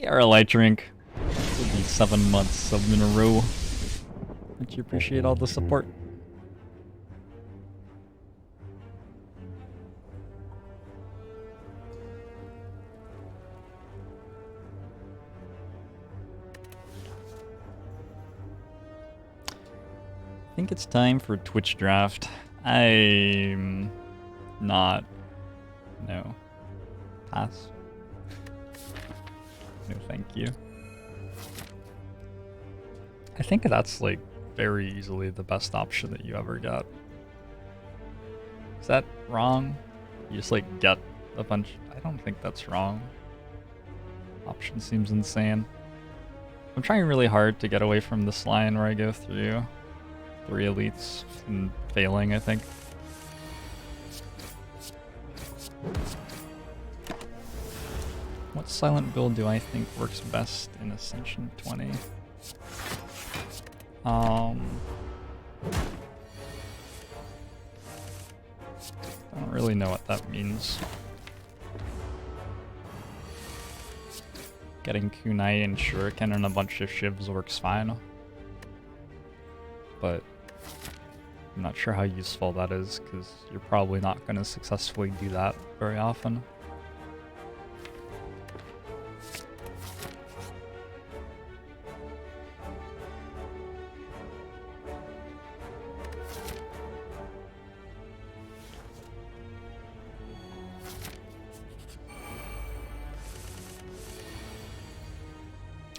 Yeah, a light drink. It'll be 7 months of in a row. Much appreciate all the support. I think it's time for Twitch draft. I'm not. No. Pass. No, thank you. I think that's like very easily the best option that you ever get. Is that wrong? You just like get a bunch. I don't think that's wrong. Option seems insane. I'm trying really hard to get away from this line where I go through 3 elites and failing, I think. What silent build do I think works best in Ascension 20? I don't really know what that means. Getting kunai and shuriken and a bunch of shivs works fine. But I'm not sure how useful that is, because you're probably not going to successfully do that very often.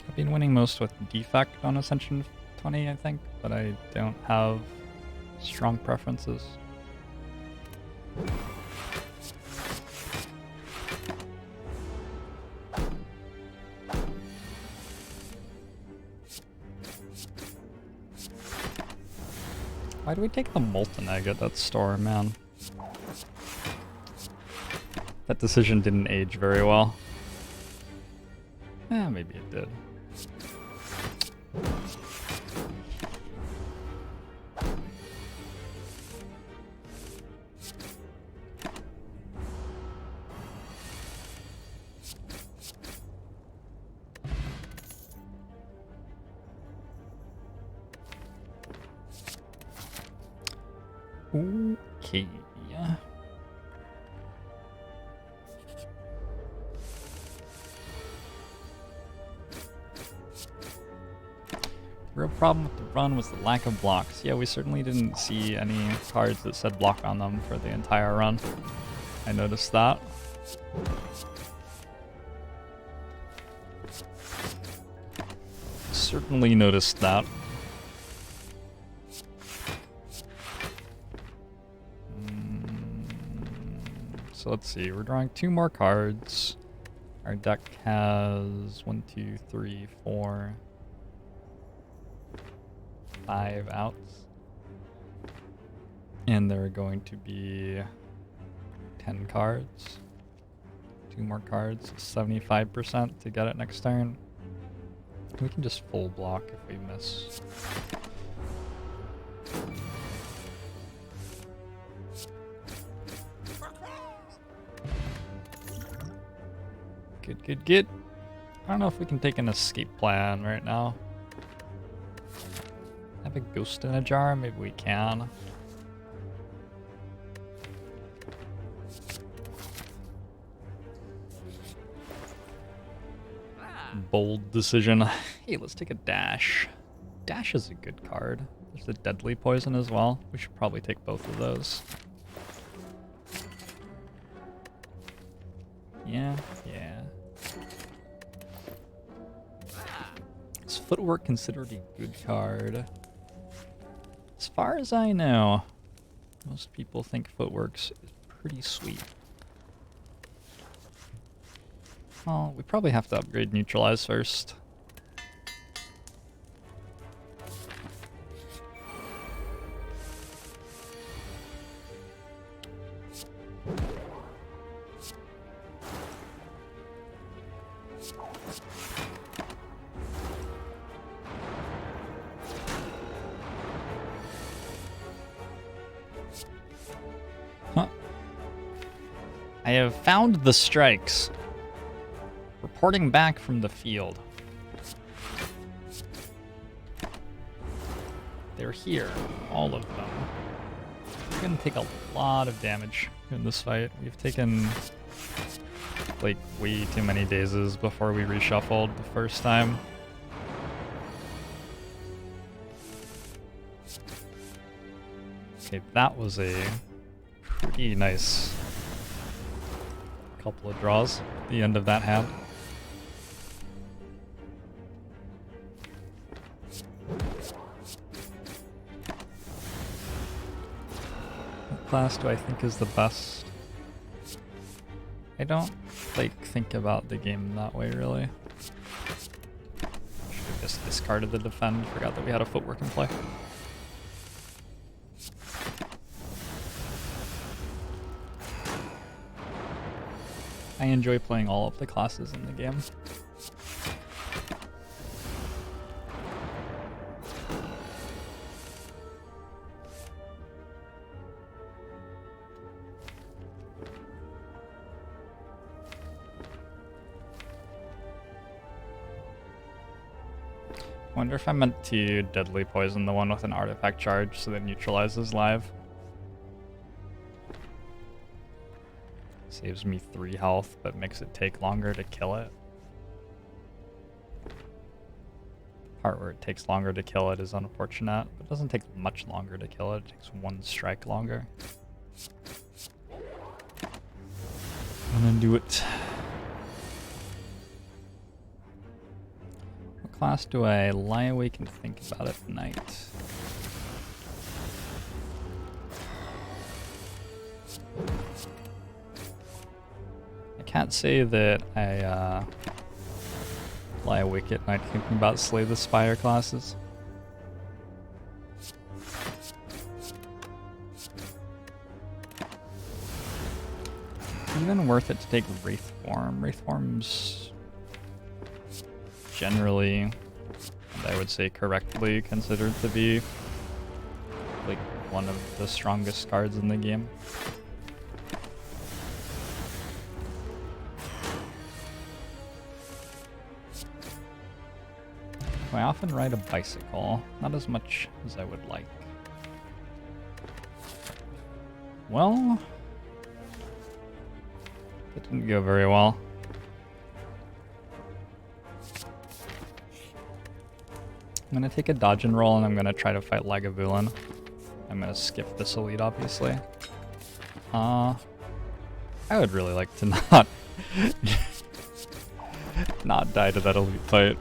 I've been winning most with defect on Ascension 20, I think, but I don't have strong preferences. Why do we take the molten egg at that store, man? That decision didn't age very well. Eh, maybe it did. Okay. The real problem with the run was the lack of blocks. Yeah, we certainly didn't see any cards that said block on them for the entire run. I noticed that. Certainly noticed that. So let's see, we're drawing 2 more cards. Our deck has 1, 2, 3, 4, 5 outs. And there are going to be 10 cards. 2 more cards, 75% to get it next turn. We can just full block if we miss. Good. I don't know if we can take an escape plan right now. Have a ghost in a jar? Maybe we can. Bold decision. Hey, let's take a dash. Dash is a good card. There's a deadly poison as well. We should probably take both of those. Yeah. Is footwork considered a good card? As far as I know, most people think footwork's pretty sweet. Well, we probably have to upgrade neutralize first. I have found the strikes. Reporting back from the field. They're here, all of them. We're gonna take a lot of damage in this fight. We've taken like way too many dazes before we reshuffled the first time. Okay, that was a pretty nice couple of draws at the end of that hand. What class do I think is the best? I don't like think about the game that way really. Should have just discarded the defend, forgot that we had a footwork in play. I enjoy playing all of the classes in the game. I wonder if I meant to deadly poison the one with an artifact charge so that neutralizes live. Saves me 3 health, but makes it take longer to kill it. The part where it takes longer to kill it is unfortunate, but it doesn't take much longer to kill it. It takes 1 strike longer. I'm gonna do it. What class do I lie awake and think about at night? I can't say that I lie awake at night thinking about Slay the Spire classes. Even worth it to take Wraith Form. Wraith Form's generally, and I would say correctly, considered to be like one of the strongest cards in the game. I often ride a bicycle, not as much as I would like. Well, that didn't go very well. I'm gonna take a dodge and roll and I'm gonna try to fight Lagavulin. I'm gonna skip this elite, obviously. I would really like to not die to that elite fight.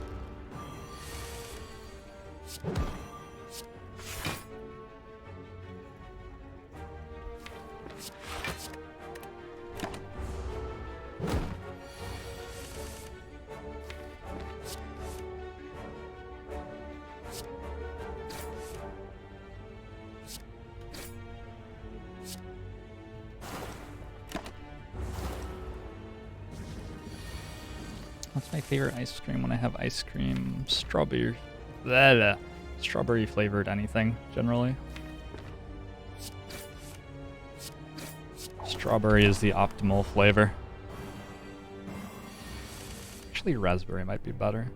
What's my favorite ice cream when I have ice cream? Strawberry. Blah. Strawberry flavored anything, generally. Strawberry is the optimal flavor. Actually, raspberry might be better.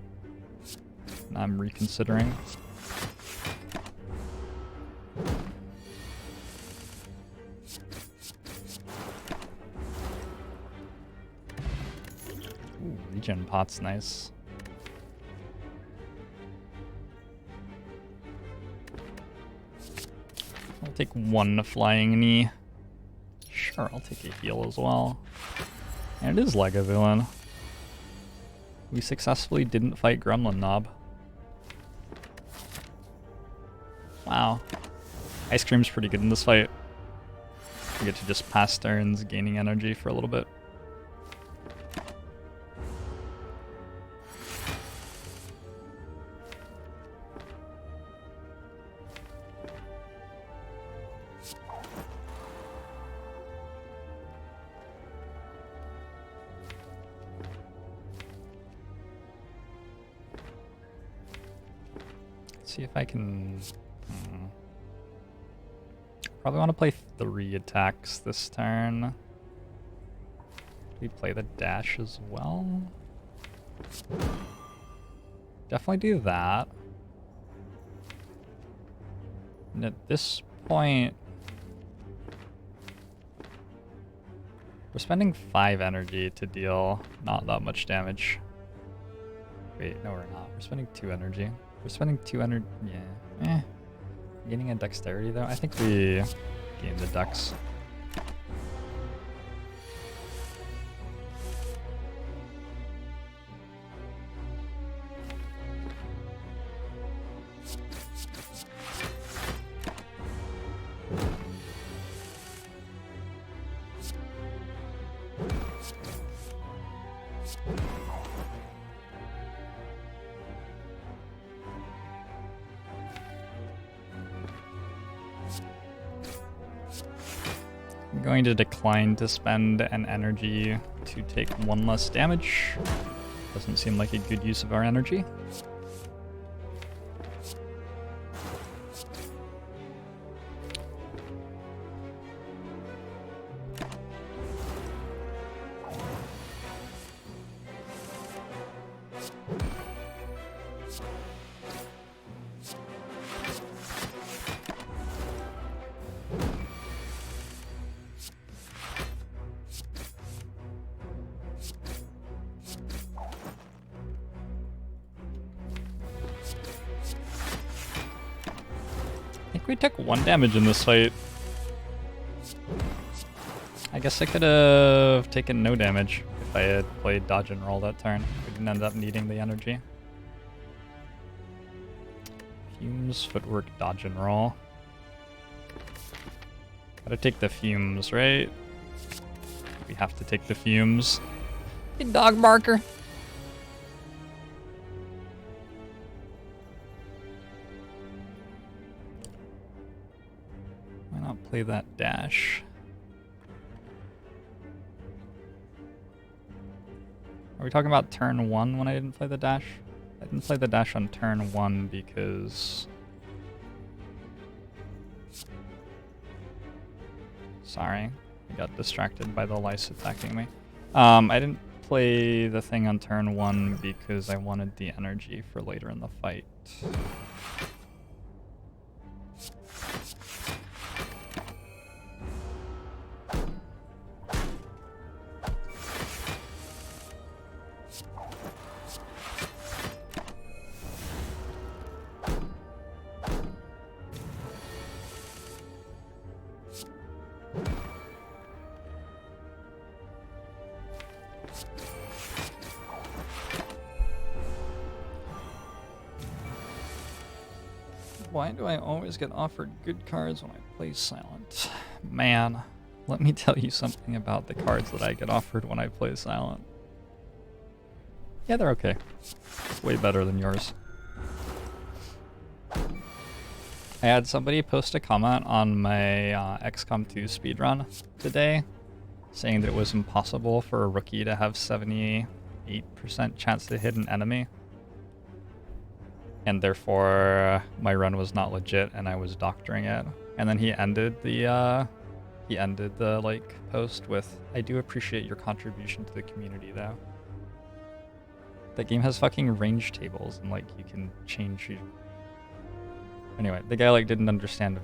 I'm reconsidering. Ooh, regen pot's nice. I'll take 1 flying knee. Sure, I'll take a heal as well. And it is Lagavulin. We successfully didn't fight Gremlin Knob. Wow. Ice cream's pretty good in this fight. We get to just pass turns, gaining energy for a little bit. See if I can... Probably want to play 3 attacks this turn. Do we play the dash as well? Definitely do that. And at this point, we're spending 5 energy to deal not that much damage. Wait, no we're not. We're spending 2 energy. We're spending 2 energy, yeah. Gaining a dexterity though? I think we gain the dex. I'm going to decline to spend an energy to take 1 less damage. Doesn't seem like a good use of our energy. I think we took 1 damage in this fight. I guess I could have taken no damage if I had played dodge and roll that turn. We didn't end up needing the energy. Fumes, footwork, dodge and roll. Gotta take the fumes, right? We have to take the fumes. Hey, dog barker. Why not play that dash? Are we talking about turn 1 when I didn't play the dash? I didn't play the dash on turn 1 because... Sorry, I got distracted by the lice attacking me. I didn't play the thing on turn 1 because I wanted the energy for later in the fight. Why do I always get offered good cards when I play Silent? Man, let me tell you something about the cards that I get offered when I play Silent. Yeah, they're okay. Way better than yours. I had somebody post a comment on my XCOM 2 speedrun today saying that it was impossible for a rookie to have 78% chance to hit an enemy. And therefore, my run was not legit, and I was doctoring it. And then he ended the like post with, "I do appreciate your contribution to the community, though." That game has fucking range tables, and like you can change your... Anyway, the guy like didn't understand.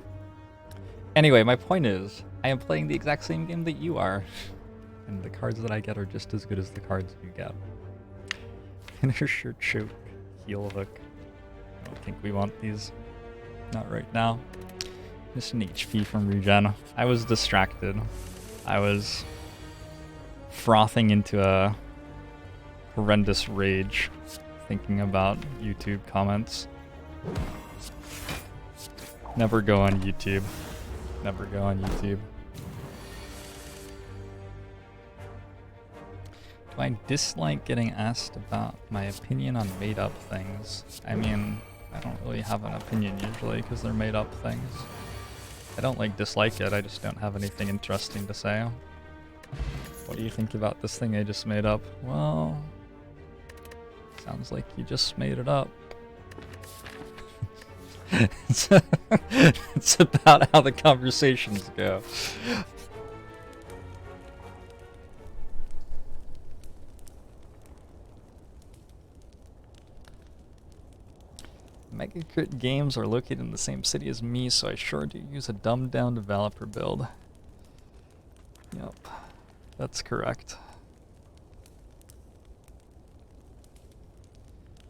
Anyway, my point is, I am playing the exact same game that you are, and the cards that I get are just as good as the cards you get. Finisher, choke, heel hook. I don't think we want these. Not right now. Just an HP from regen. I was distracted. I was frothing into a horrendous rage thinking about YouTube comments. Never go on YouTube. Never go on YouTube. Do I dislike getting asked about my opinion on made-up things? I mean, I don't really have an opinion usually because they're made-up things. I don't like dislike it, I just don't have anything interesting to say. What do you think about this thing I just made up? Well, sounds like you just made it up. It's about how the conversations go. Mega Crit Games are located in the same city as me, so I sure do use a dumbed down developer build. Yep, that's correct.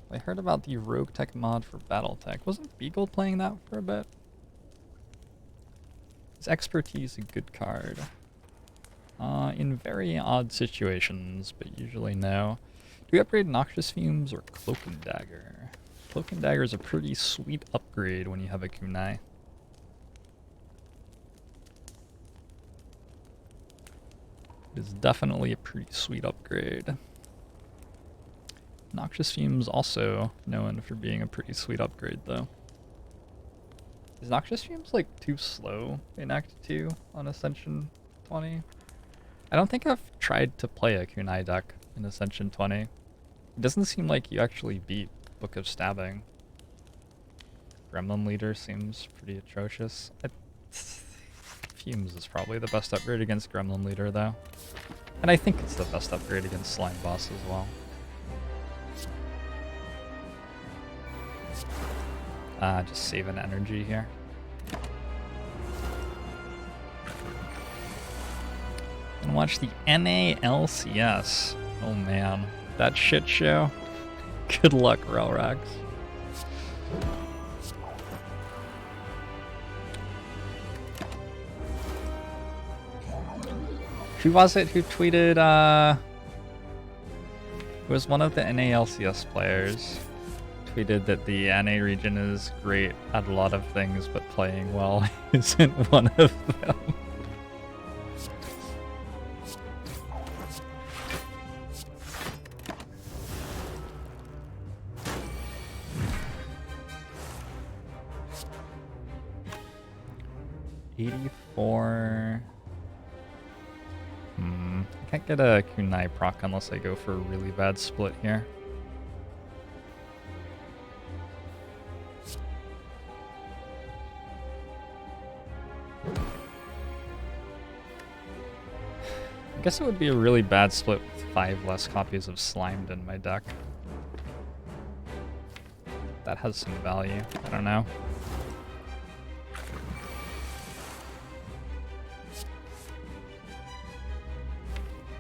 I heard about the Rogue Tech mod for Battletech. Wasn't Beagle playing that for a bit? Is Expertise a good card? In very odd situations, but usually no. Do we upgrade Noxious Fumes or Cloak and Dagger? Cloak and Dagger is a pretty sweet upgrade when you have a kunai. It is definitely a pretty sweet upgrade. Noxious Fumes also known for being a pretty sweet upgrade though. Is Noxious Fumes like too slow in Act 2 on Ascension 20? I don't think I've tried to play a kunai deck in Ascension 20. It doesn't seem like you actually beat Book of Stabbing. Gremlin Leader seems pretty atrocious. Fumes is probably the best upgrade against Gremlin Leader though. And I think it's the best upgrade against Slime Boss as well. Just saving energy here. And watch the NALCS. Oh man, that shit show. Good luck, Relrax. Who was it who tweeted, it was one of the NALCS players, tweeted that the NA region is great at a lot of things, but playing well isn't one of them. $84. I can't get a kunai proc unless I go for a really bad split here. I guess it would be a really bad split with 5 less copies of Slimed in my deck. That has some value. I don't know.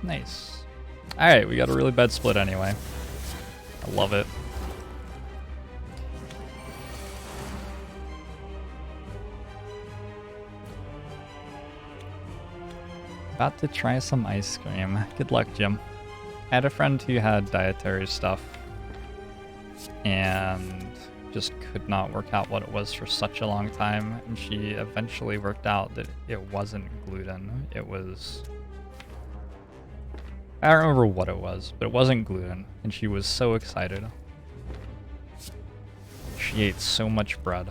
Nice. Alright, we got a really bad split anyway. I love it. About to try some ice cream. Good luck, Jim. I had a friend who had dietary stuff and just could not work out what it was for such a long time, and she eventually worked out that it wasn't gluten. It was... I don't remember what it was, but it wasn't gluten, and she was so excited. She ate so much bread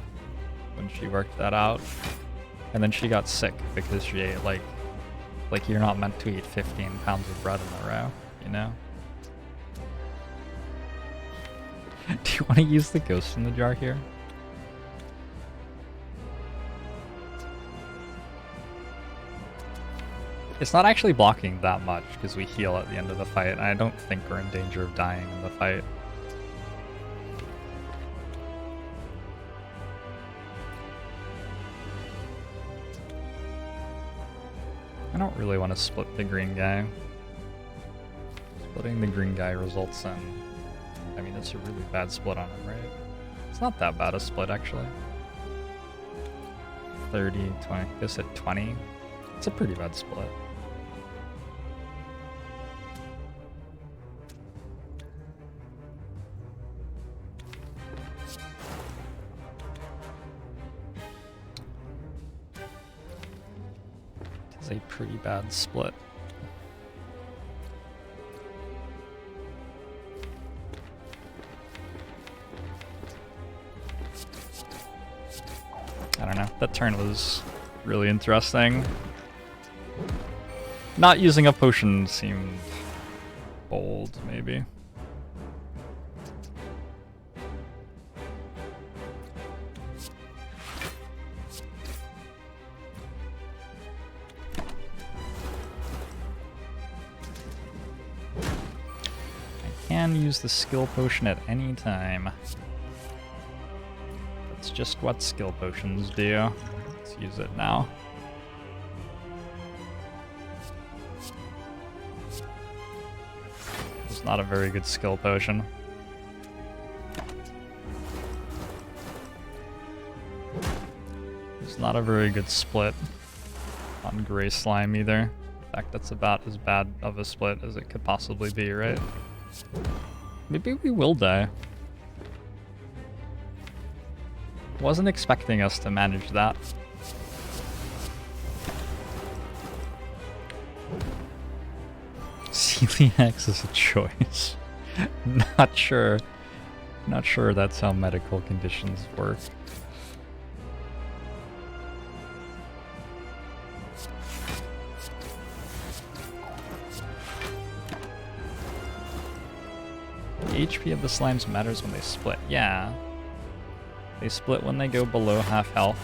when she worked that out, and then she got sick because she ate like you're not meant to eat 15 pounds of bread in a row, you know? Do you want to use the ghost in the jar here? It's not actually blocking that much because we heal at the end of the fight, and I don't think we're in danger of dying in the fight. I don't really want to split the green guy. Splitting the green guy results in... I mean, it's a really bad split on him, right? It's not that bad a split, actually. 30, 20, I guess at 20. It's a pretty bad split. It's a pretty bad split. I don't know, that turn was really interesting. Not using a potion seemed bold, maybe. I can use the skill potion at any time. It's just what skill potions do. Let's use it now. It's not a very good skill potion. It's not a very good split on Gray Slime either. In fact, that's about as bad of a split as it could possibly be, right? Maybe we will die. Wasn't expecting us to manage that. Celiax is a choice. Not sure. Not sure that's how medical conditions work. The HP of the slimes matters when they split. Yeah. They split when they go below half health.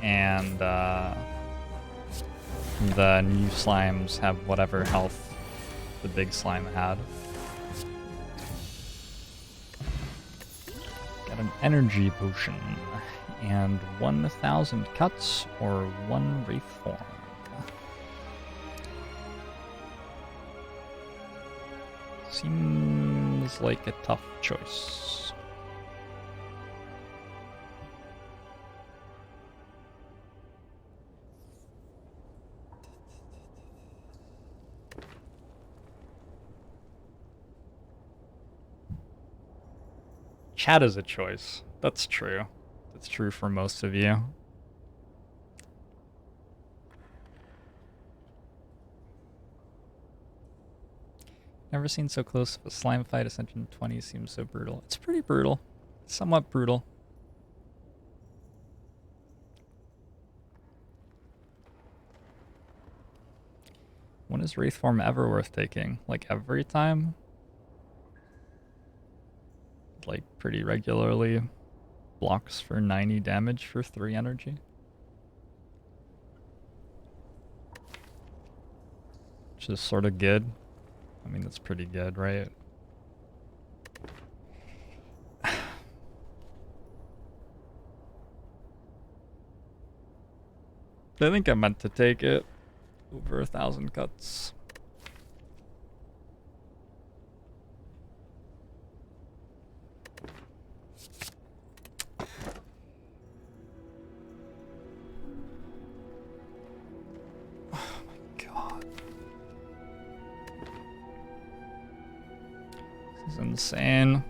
And the new slimes have whatever health the big slime had. Got an energy potion. And 1,000 cuts or 1 wraith form. Seems like a tough choice. Chat is a choice. That's true. That's true for most of you. Never seen so close of a slime fight. Ascension 20 seems so brutal. It's pretty brutal. It's somewhat brutal. When is Wraith form ever worth taking? Like every time? Like pretty regularly. Blocks for 90 damage for 3 energy. Which is sort of good. I mean, that's pretty good, right? I think I meant to take it. Over 1,000 cuts. This is insane.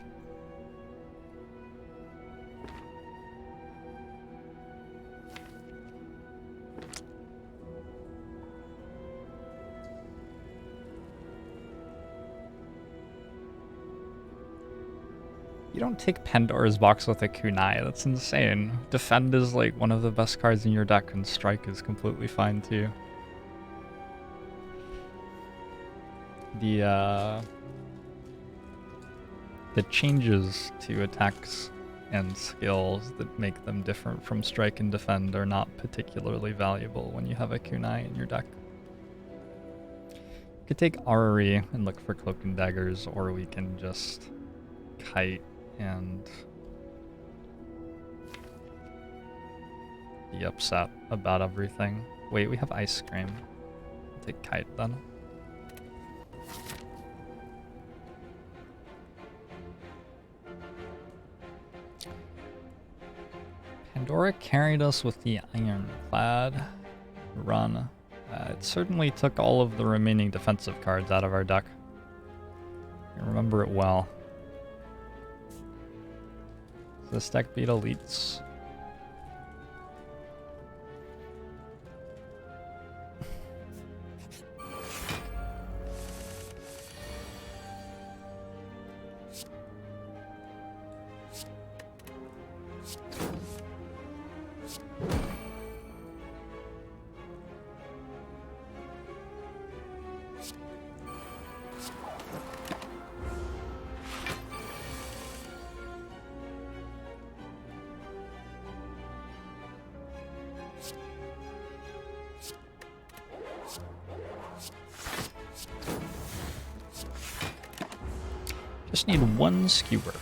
You don't take Pandora's Box with a kunai. That's insane. Defend is like one of the best cards in your deck, and Strike is completely fine too. The changes to attacks and skills that make them different from Strike and Defend are not particularly valuable when you have a kunai in your deck. You could take Arari and look for Cloak and Daggers, or we can just Kite and be upset about everything. Wait, we have Ice Cream. I'll take Kite then. Pandora carried us with the Ironclad run. It certainly took all of the remaining defensive cards out of our deck. I remember it well. Does this deck beat elites? Just need one skewer.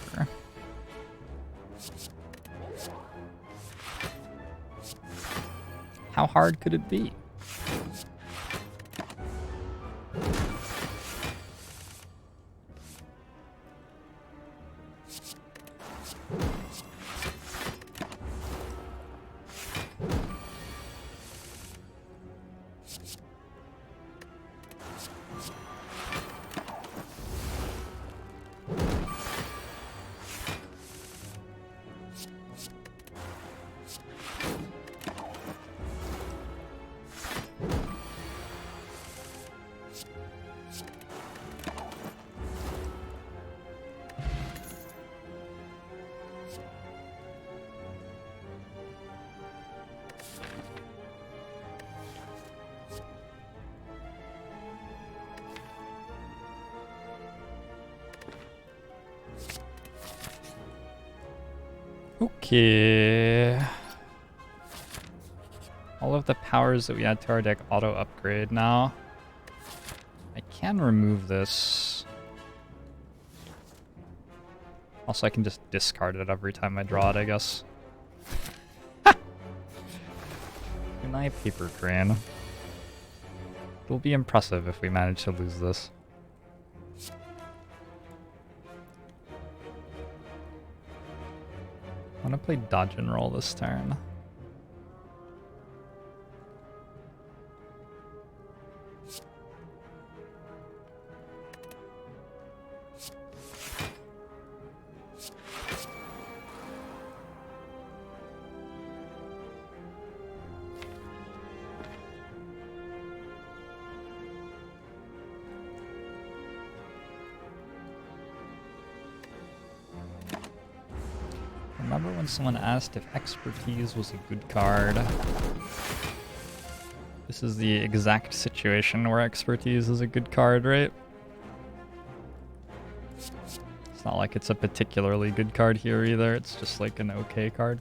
How hard could it be? Okay. All of the powers that we add to our deck auto upgrade now. I can remove this. Also, I can just discard it every time I draw it, I guess. Good night, Paper Crane. It'll be impressive if we manage to lose this. I'm gonna play dodge and roll this turn. Remember when someone asked if expertise was a good card? This is the exact situation where expertise is a good card, right? It's not like it's a particularly good card here either, it's just like an okay card.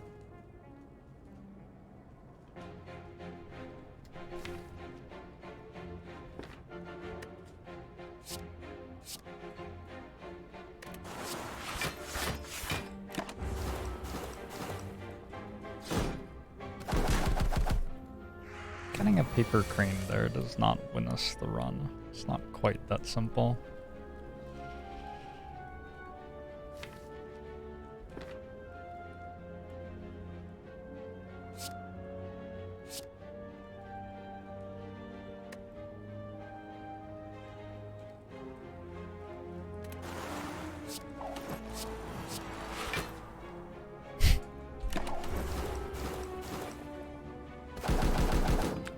Getting a Paper Crane there does not win us the run. It's not quite that simple.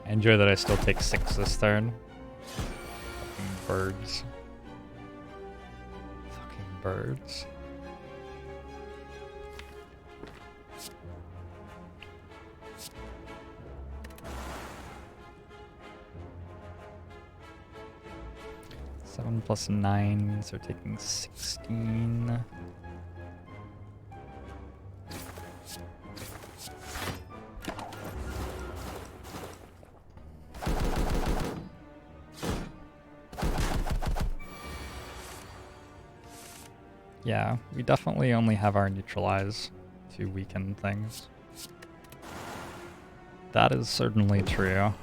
I enjoy that I still take 6 this turn. Fucking birds. Fucking birds. Seven plus 9, so taking 16. Yeah, we definitely only have our neutralize to weaken things. That is certainly true.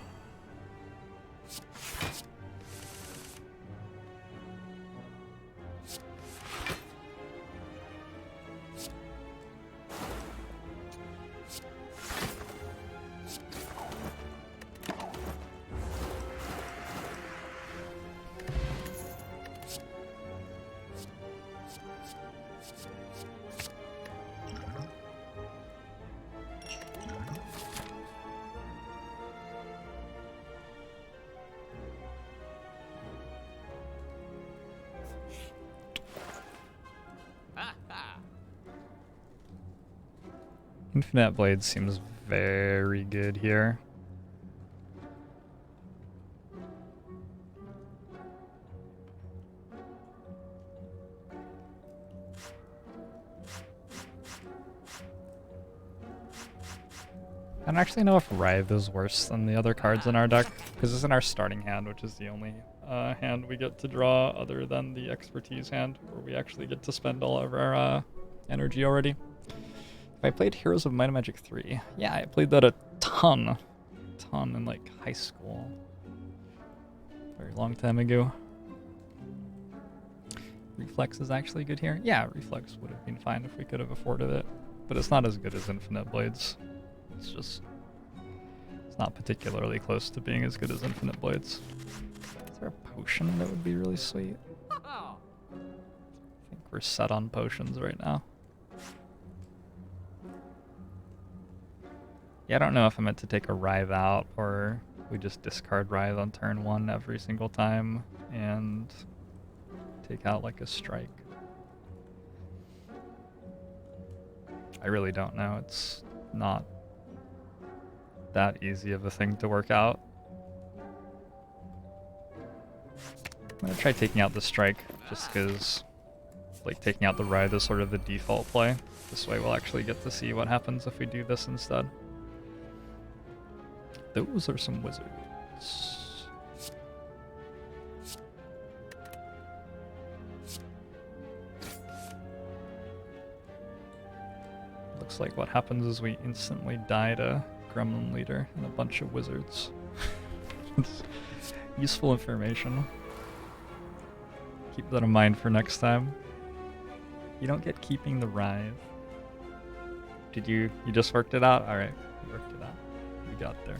Infinite Blade seems very good here. I don't actually know if Writhe is worse than the other cards in our deck, because it's in our starting hand, which is the only hand we get to draw other than the expertise hand, where we actually get to spend all of our energy already. If I played Heroes of Might and Magic 3, yeah, I played that a ton. ton in like high school. Very long time ago. Reflex is actually good here. Yeah, Reflex would have been fine if we could have afforded it. But it's not as good as Infinite Blades. It's just... It's not particularly close to being as good as Infinite Blades. Is there a potion that would be really sweet? I think we're set on potions right now. Yeah, I don't know if I meant to take a Writhe out, or we just discard Writhe on turn 1 every single time, and take out like a strike. I really don't know. It's not that easy of a thing to work out. I'm gonna try taking out the strike, just because like taking out the Writhe is sort of the default play. This way we'll actually get to see what happens if we do this instead. Those are some wizards. Looks like what happens is we instantly die to Gremlin Leader and a bunch of wizards. It's useful information. Keep that in mind for next time. You don't get keeping the Writhe. Did you just worked it out? Alright, you worked it out. We got there.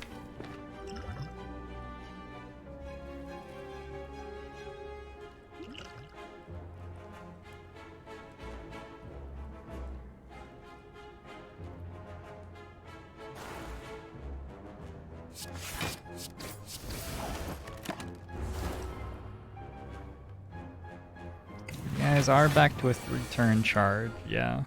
You guys are back to a 3-turn charge, yeah.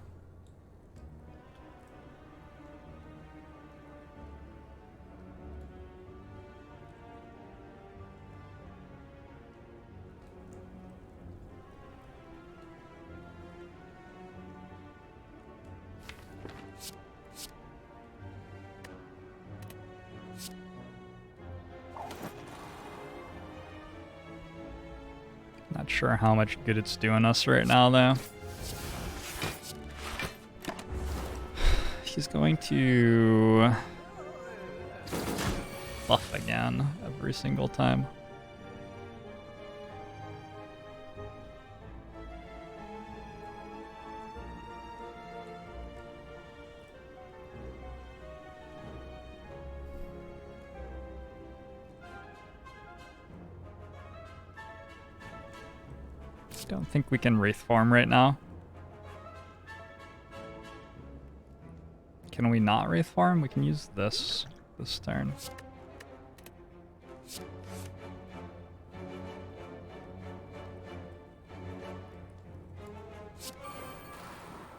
Not sure how much good it's doing us right now, though. He's going to buff again every single time. Don't think we can Wraith Form right now. Can we not Wraith Form? We can use this turn.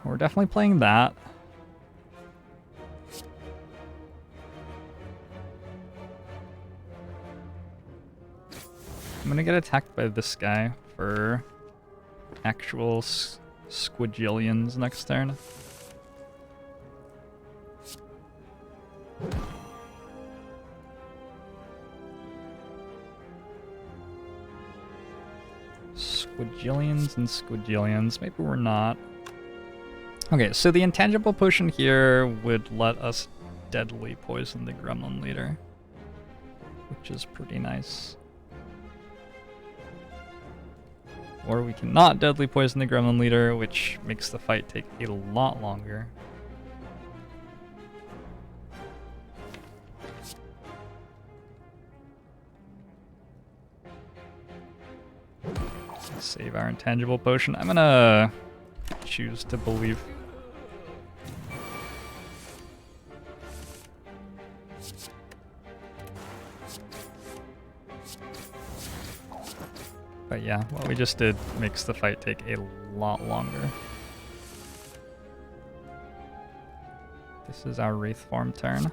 We're definitely playing that. I'm gonna get attacked by this guy for actual squigillions next turn. Squigillions and squigillions. Maybe we're not. Okay, so the intangible potion here would let us deadly poison the Gremlin Leader, which is pretty nice. Or we cannot deadly poison the Gremlin Leader, which makes the fight take a lot longer. Let's save our intangible potion. I'm gonna choose to believe. But yeah, what we just did makes the fight take a lot longer. This is our Wraith Form turn.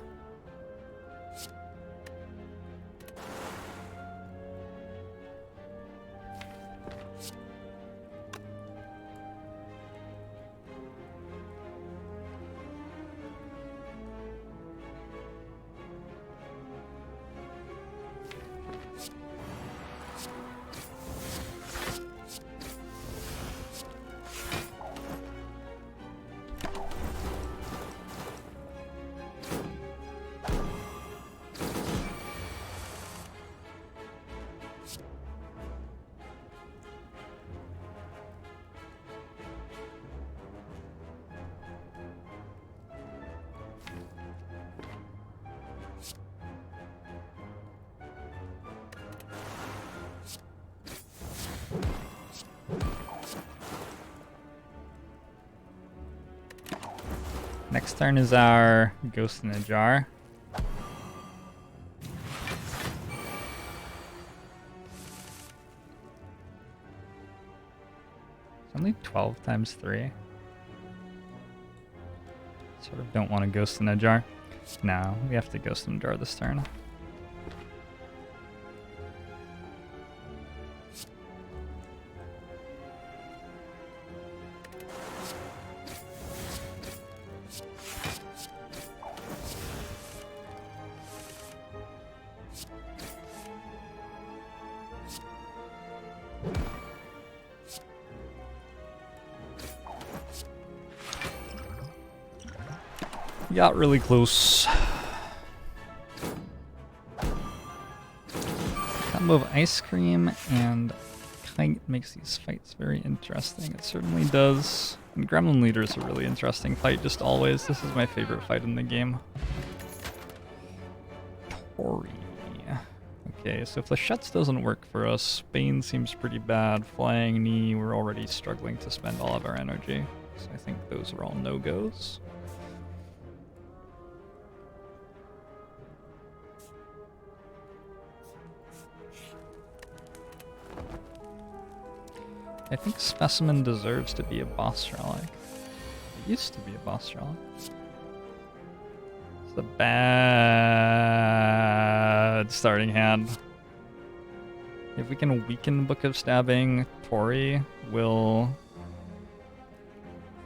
Next turn is our Ghost in a Jar. It's only 12 times 3. Sort of don't want to Ghost in a Jar. No, we have to Ghost in a Jar this turn. Got really close. Combo of Ice Cream and Kite makes these fights very interesting. It certainly does. And Gremlin Leader is a really interesting fight, just always. This is my favorite fight in the game. Tori. Okay, so if Flechettes doesn't work for us, Bane seems pretty bad. Flying Knee, we're already struggling to spend all of our energy. So I think those are all no-goes. I think Specimen deserves to be a boss relic. It used to be a boss relic. It's a bad starting hand. If we can weaken Book of Stabbing, Tori will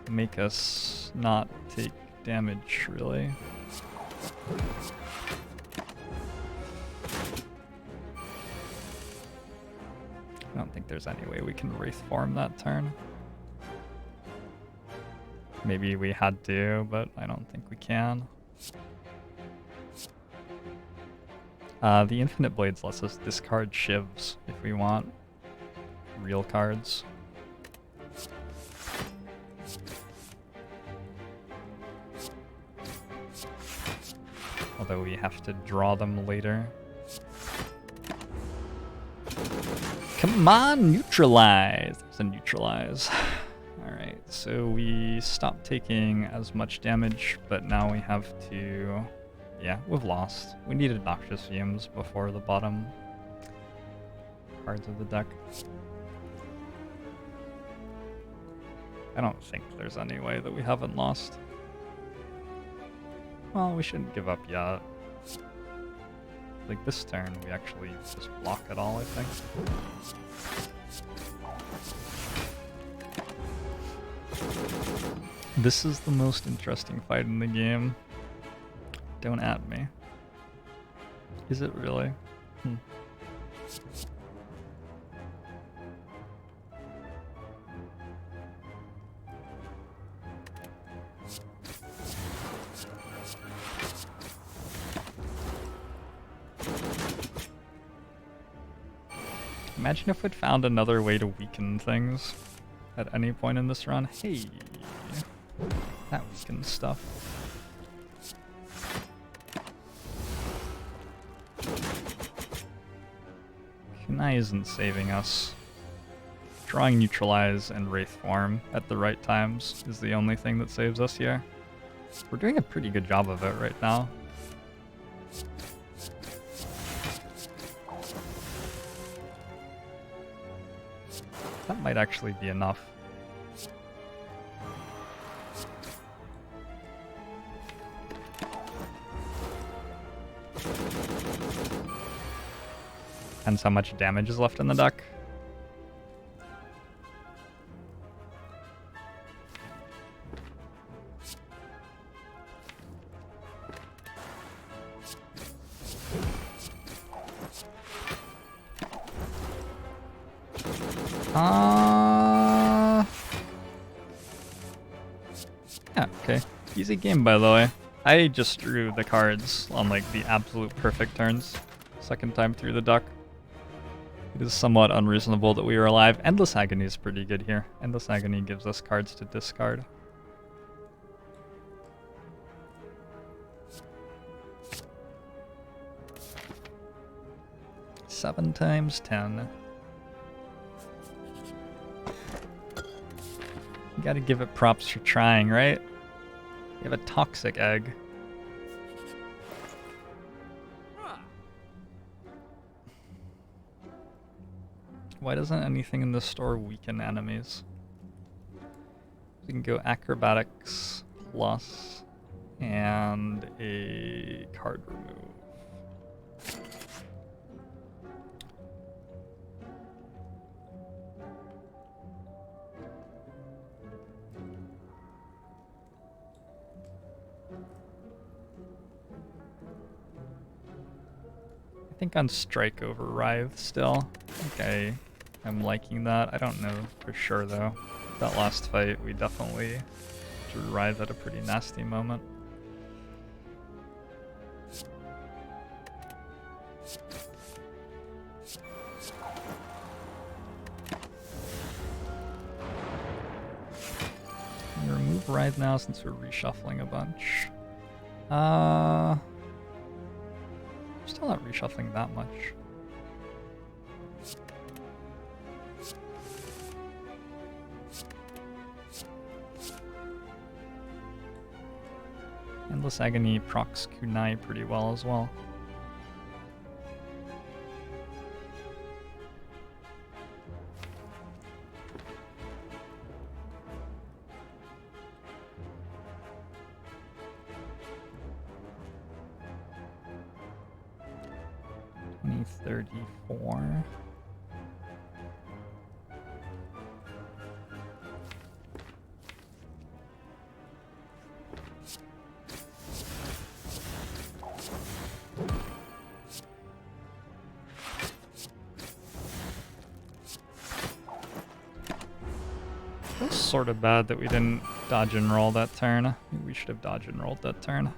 make us not take damage, really. I don't think there's any way we can Wraith form that turn. Maybe we had to, but I don't think we can. The Infinite Blades lets us discard shivs if we want real cards. Although we have to draw them later. Come on, neutralize! There's a neutralize. Alright, so we stopped taking as much damage, but now we have to... Yeah, we've lost. We needed Noxious Fumes before the bottom cards of the deck. I don't think there's any way that we haven't lost. Well, we shouldn't give up yet. Like this turn, we actually just block it all, I think. This is the most interesting fight in the game. Don't at me. Is it really? Imagine if we'd found another way to weaken things at any point in this run. Hey, that weakens stuff. Kunai isn't saving us. Drawing Neutralize and Wraith Form at the right times is the only thing that saves us here. We're doing a pretty good job of it right now. That might actually be enough. Depends how much damage is left in the deck. Yeah, okay. Easy game, by the way. I just drew the cards on like the absolute perfect turns. Second time through the deck. It is somewhat unreasonable that we are alive. Endless Agony is pretty good here. Endless Agony gives us cards to discard. Seven times 10. You gotta give it props for trying, right? You have a toxic egg. Why doesn't anything in this store weaken enemies? We can go acrobatics plus and a card remove. I think on strike over Writhe still. Okay, I'm liking that. I don't know for sure though. That last fight, we definitely drew Writhe at a pretty nasty moment. Can we remove Writhe now since we're reshuffling a bunch? Still not reshuffling that much. Endless Agony procs Kunai pretty well as well. $20.34. Feels sort of bad that we didn't dodge and roll that turn. Maybe we should have dodged and rolled that turn.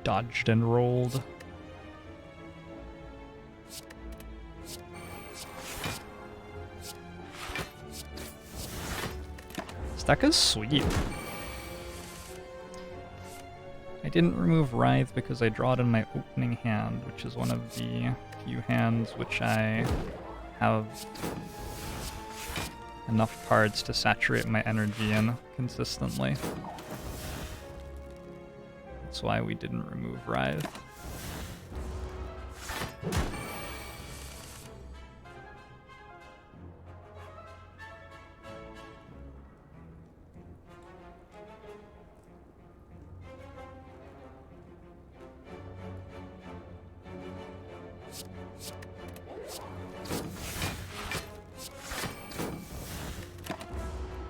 Dodged and rolled. This deck is sweet. I didn't remove Writhe because I draw it in my opening hand, which is one of the few hands which I have enough cards to saturate my energy in consistently. That's why we didn't remove Writhe.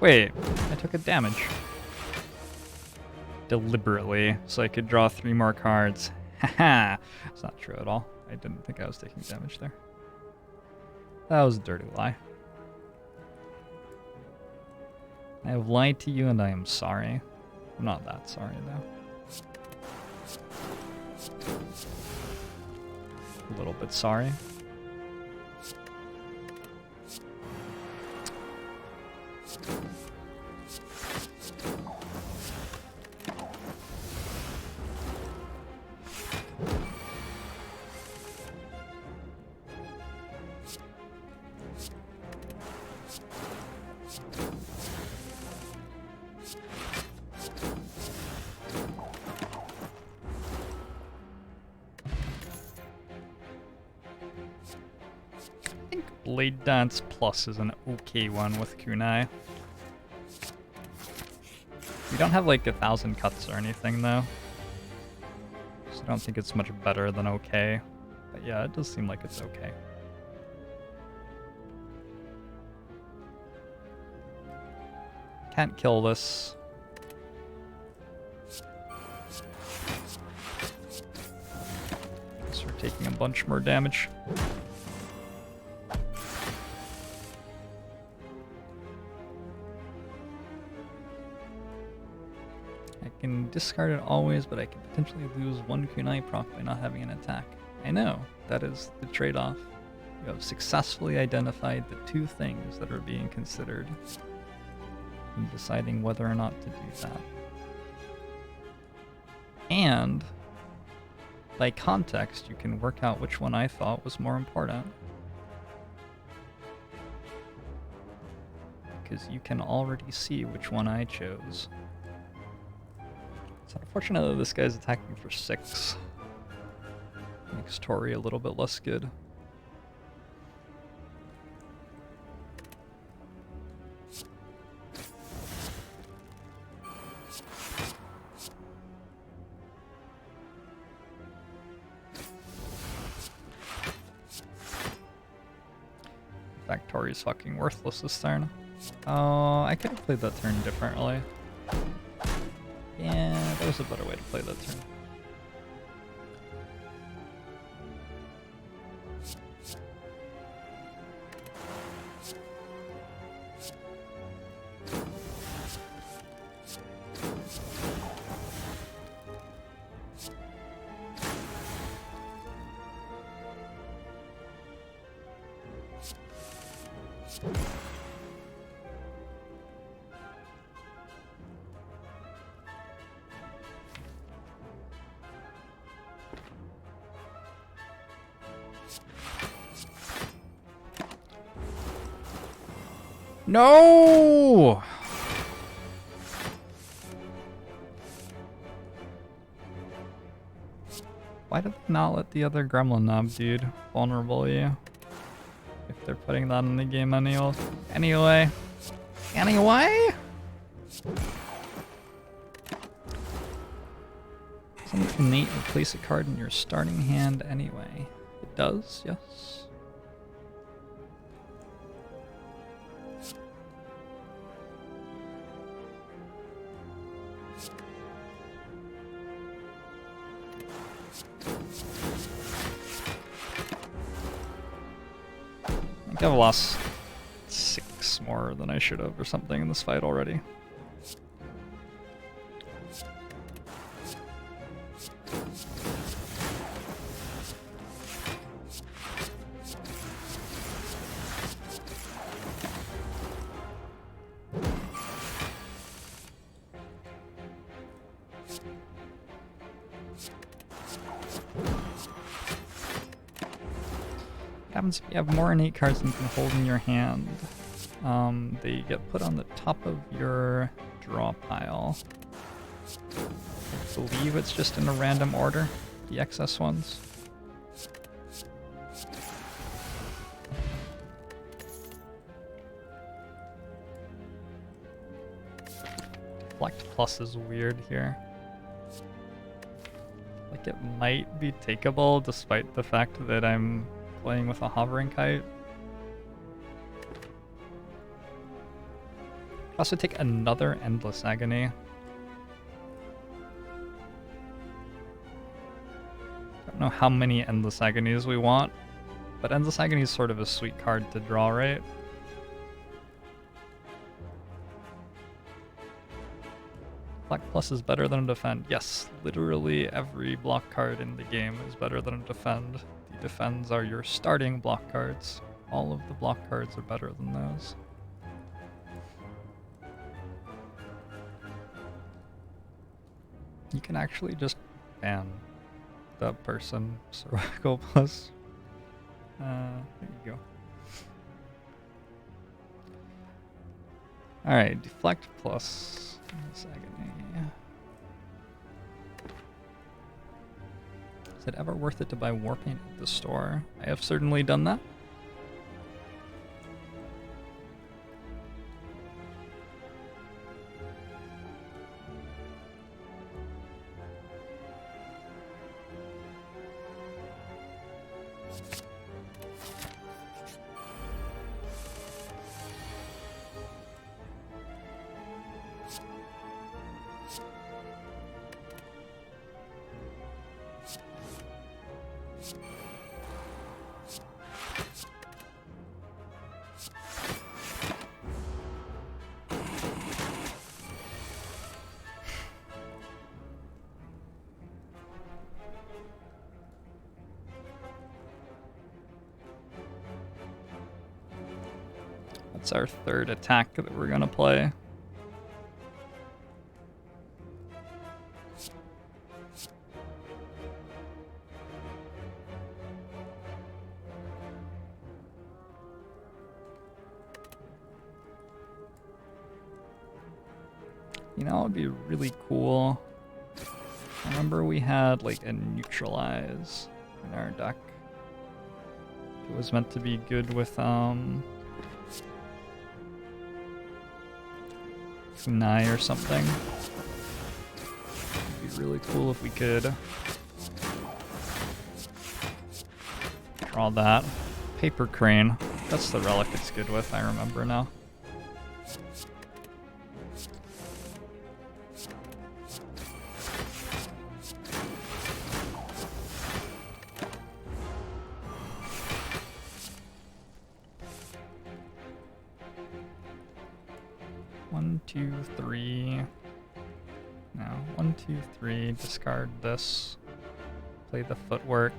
Wait, I took a damage. Deliberately, so I could draw 3 more cards. Haha! It's not true at all. I didn't think I was taking damage there. That was a dirty lie. I have lied to you and I am sorry. I'm not that sorry though. A little bit sorry. Blade Dance Plus is an okay one with Kunai. We don't have like 1,000 cuts or anything though, so I don't think it's much better than okay. But yeah, it does seem like it's okay. Can't kill this. Guess we're taking a bunch more damage. I can discard it always, but I can potentially lose 1 kunai proc by not having an attack. I know, that is the trade-off. You have successfully identified the 2 things that are being considered in deciding whether or not to do that. And by context, you can work out which one I thought was more important. Because you can already see which one I chose. It's unfortunate that this guy's attacking for 6. Makes Tori a little bit less good. In fact, Tori's fucking worthless this turn. Oh, I could have played that turn differently. Yeah, that was a better way to play that turn. No! Why did they not let the other gremlin knob dude vulnerable you? If they're putting that in the game anyway. Anyway? Doesn't innate replace a card in your starting hand anyway? It does, yes. I think I've lost 6 more than I should have or something in this fight already. Happens if you have more innate cards than you can hold in your hand. They get put on the top of your draw pile. I believe it's just in a random order, the excess ones. Deflect Plus is weird here. Like it might be takeable despite the fact that I'm playing with a hovering kite. Also take another Endless Agony. Don't know how many Endless Agonies we want, but Endless Agony is sort of a sweet card to draw, right? Black Plus is better than a defend. Yes, literally every block card in the game is better than a defend. The defends are your starting block cards. All of the block cards are better than those. You can actually just ban the person, Sirocco Plus. There you go. Alright, Deflect Plus. Agony. Is it ever worth it to buy Warpaint at the store? I have certainly done that. That's our third attack that we're gonna play. You know, it would be really cool I remember we had like a neutralize in our deck. It was meant to be good with Kunai or something. It'd be really cool if we could draw that. Paper Crane. That's the relic it's good with, I remember now. One, two, three. No, 1, 2, 3. Discard this. Play the footwork.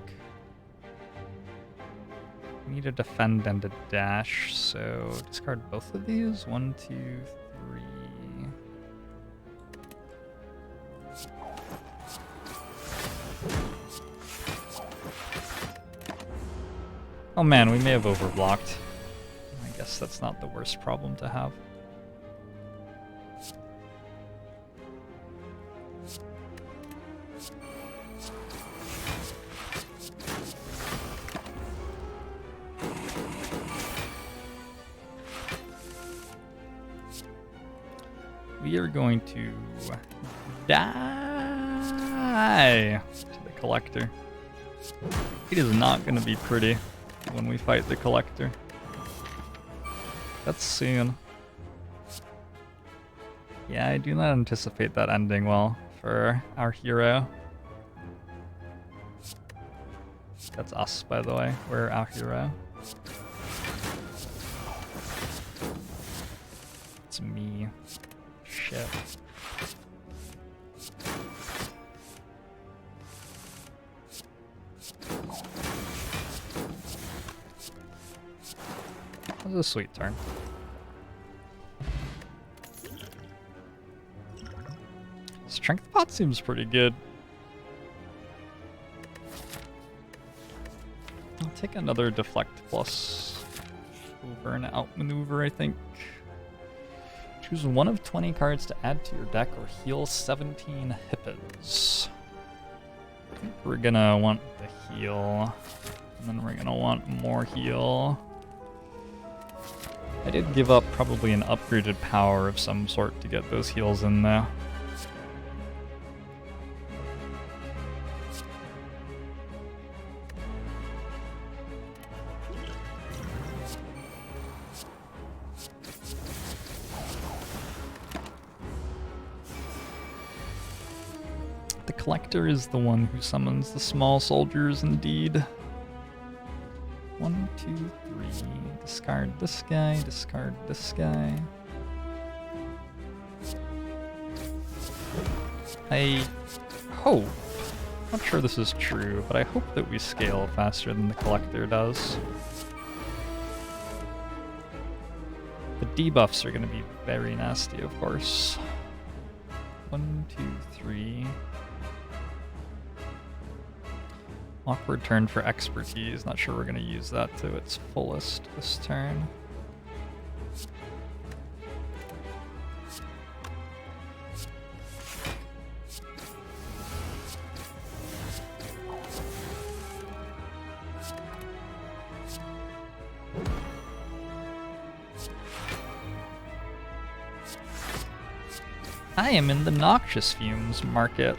We need a defend and a dash, so discard both of these. 1, 2, 3. Oh man, we may have overblocked. I guess that's not the worst problem to have. We are going to die to the Collector. It is not going to be pretty when we fight the Collector. That's soon. Yeah, I do not anticipate that ending well for our hero. That's us, by the way. We're our hero. It's me. Shit. That was a sweet turn. Strength pot seems pretty good. I'll take another deflect plus over and outmaneuver, I think. Choose one of 20 cards to add to your deck or heal 17 hippos. I think we're gonna want the heal, and then we're gonna want more heal. I did give up probably an upgraded power of some sort to get those heals in there. The Collector is the one who summons the small soldiers indeed. 1, 2, 3. Discard this guy, discard this guy. I hope, not sure this is true, but I hope that we scale faster than the Collector does. The debuffs are going to be very nasty, of course. 1, 2, 3. Awkward turn for expertise. Not sure we're going to use that to its fullest this turn. I am in the noxious fumes market.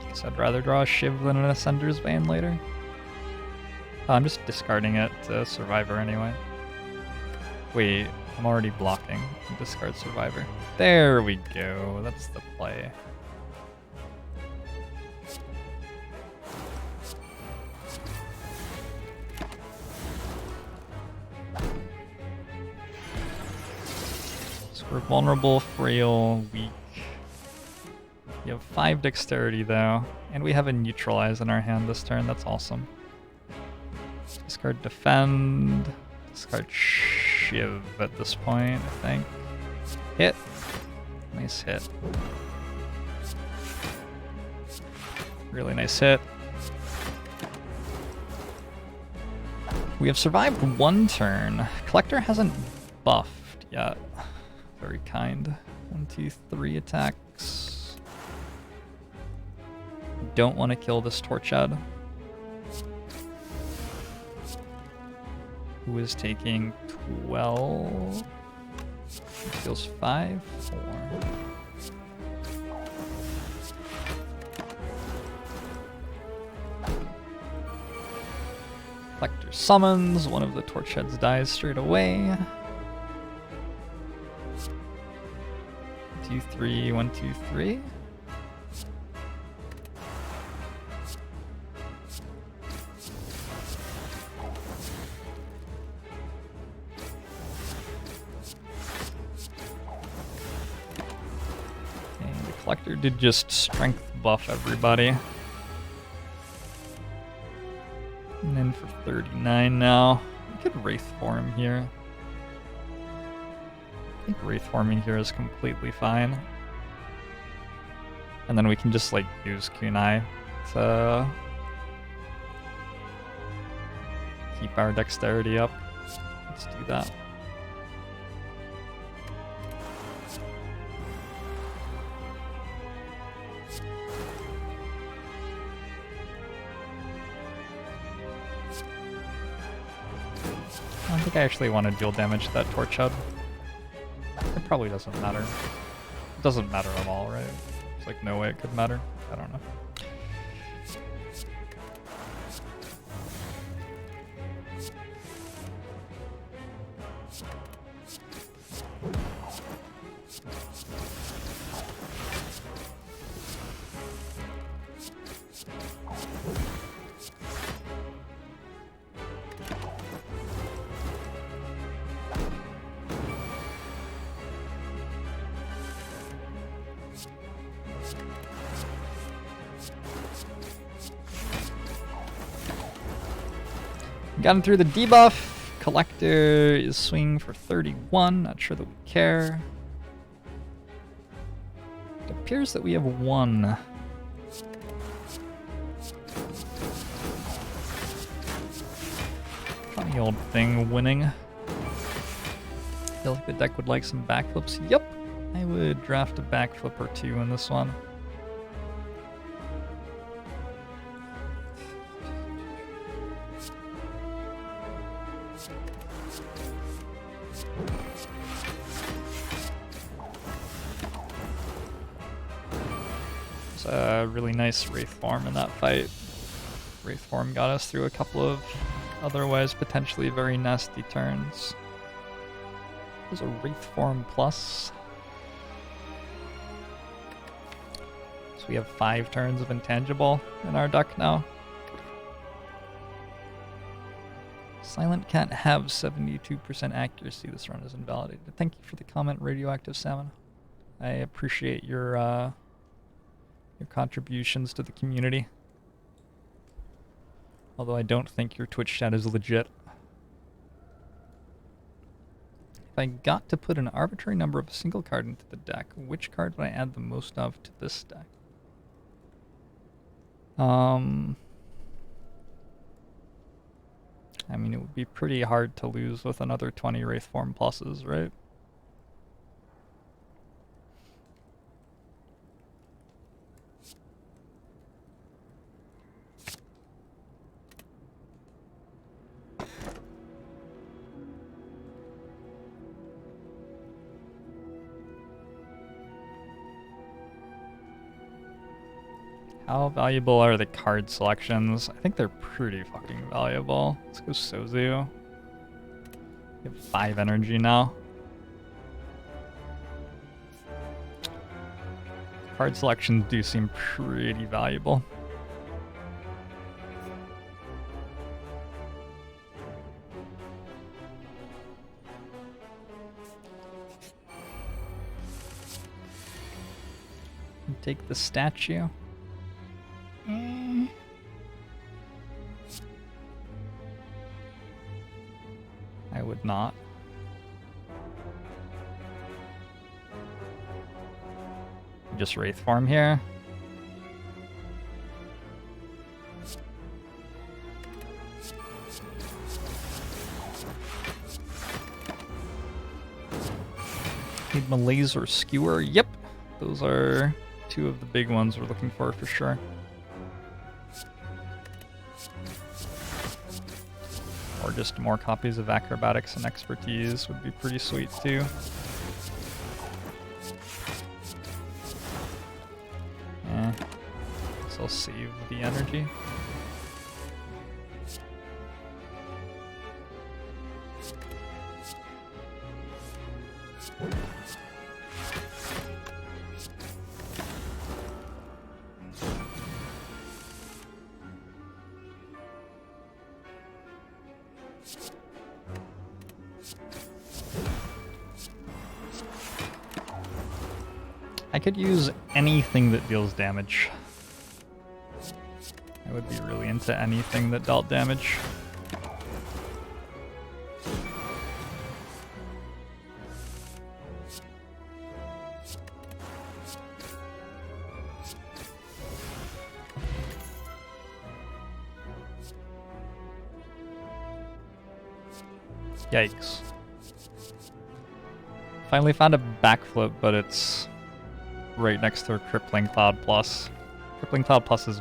Guess I'd rather draw a Shiv than an Ascender's Bane later. Oh, I'm just discarding it to Survivor anyway. Wait, I'm already blocking. Discard Survivor. There we go. That's the play. We're vulnerable, frail, weak. We have 5 dexterity though, and we have a neutralize in our hand this turn. That's awesome. Discard defend. Discard Shiv at this point, I think. Hit. Nice hit. Really nice hit. We have survived one turn. Collector hasn't buffed yet. Very kind. 1, 2, 3 attacks. Don't want to kill this Torchhead, who is taking 12. Deals 5, 4. Collector summons, one of the Torchheads dies straight away. 2, 3, 1, 2, 3. And the Collector did just strength buff everybody. And then for 39 now. We could Wraith Form here. I think Wraith Forming here is completely fine. And then we can just like use Kunai to keep our dexterity up. Let's do that. I don't think I actually want to deal damage to that Torchhead. It probably doesn't matter. It doesn't matter at all, right? There's like no way it could matter. I don't know. Gotten through the debuff. Collector is swinging for 31. Not sure that we care. It appears that we have one. Funny old thing winning. Feel like the deck would like some backflips. Yep. I would draft a backflip or two in this one. A really nice Wraith Form in that fight. Wraith Form got us through a couple of otherwise potentially very nasty turns. There's a Wraith Form plus. So we have 5 turns of Intangible in our deck now. Silent can't have 72% accuracy. This run is invalidated. Thank you for the comment, Radioactive Salmon. I appreciate your contributions to the community. Although I don't think your Twitch chat is legit. If I got to put an arbitrary number of a single card into the deck, which card would I add the most of to this deck? I mean, it would be pretty hard to lose with another 20 Wraith Form pluses, right? How valuable are the card selections? I think they're pretty fucking valuable. Let's go Sozu. We have 5 energy now. Card selections do seem pretty valuable. Take the statue. I would not. Just Wraith Form here. Magma Laser Skewer. Yep, those are two of the big ones we're looking for sure. Or just more copies of Acrobatics and Expertise would be pretty sweet too. So I'll save the energy. I could use anything that deals damage. I would be really into anything that dealt damage. Yikes. Finally found a backflip, but it's right next to a Crippling Cloud Plus. Crippling Cloud Plus is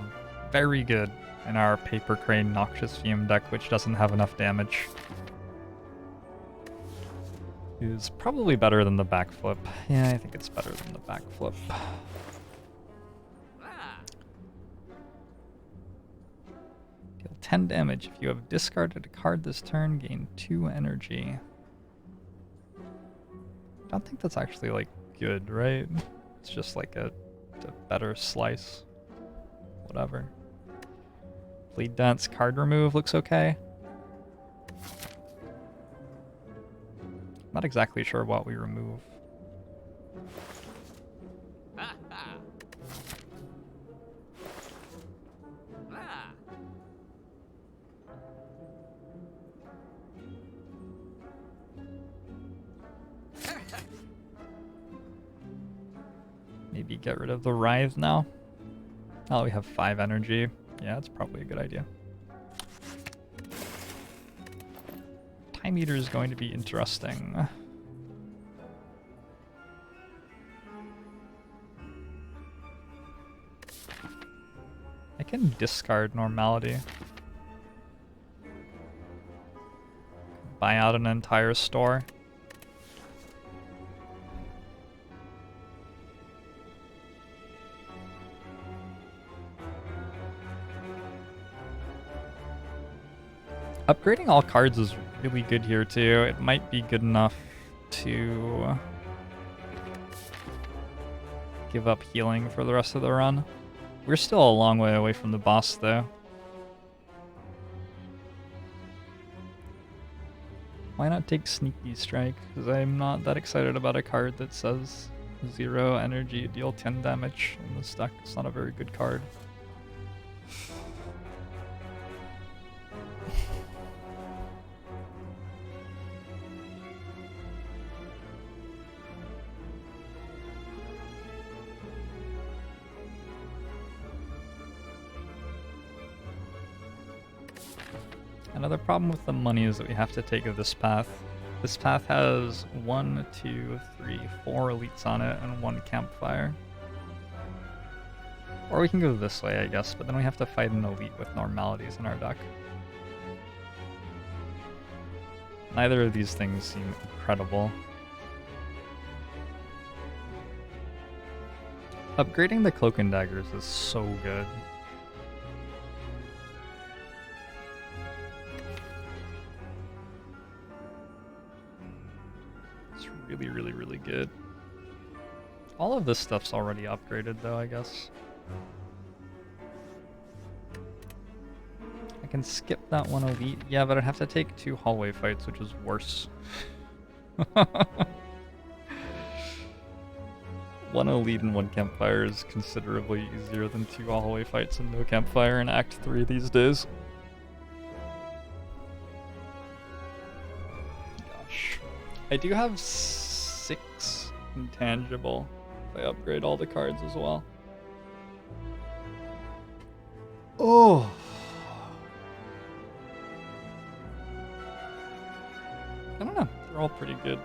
very good in our Paper Crane Noxious Fume deck, which doesn't have enough damage. Is probably better than the backflip. Yeah, I think it's better than the backflip. Deal 10 damage. If you have discarded a card this turn, gain 2 energy. I don't think that's actually, like, good, right? It's just like a better slice. Whatever. Bleed Dance card remove looks okay. Not exactly sure what we remove. Maybe get rid of the Writhe now. Oh, we have 5 energy. Yeah, that's probably a good idea. Time Eater is going to be interesting. I can discard Normality. Buy out an entire store. Upgrading all cards is really good here too. It might be good enough to give up healing for the rest of the run. We're still a long way away from the boss though. Why not take Sneaky Strike? Because I'm not that excited about a card that says 0 energy, deal 10 damage in this deck. It's not a very good card. Another problem with the money is that we have to take this path. This path has 1, 2, 3, 4 elites on it and 1 campfire. Or we can go this way, I guess, but then we have to fight an elite with normalities in our deck. Neither of these things seem incredible. Upgrading the Cloak and Daggers is so good. Really, really good. All of this stuff's already upgraded though, I guess. I can skip that one elite. Yeah, but I'd have to take 2 hallway fights, which is worse. 1 elite and 1 campfire is considerably easier than 2 hallway fights and no campfire in Act 3 these days. Gosh. I do have 6 intangible if I upgrade all the cards as well. Oh! I don't know. They're all pretty good.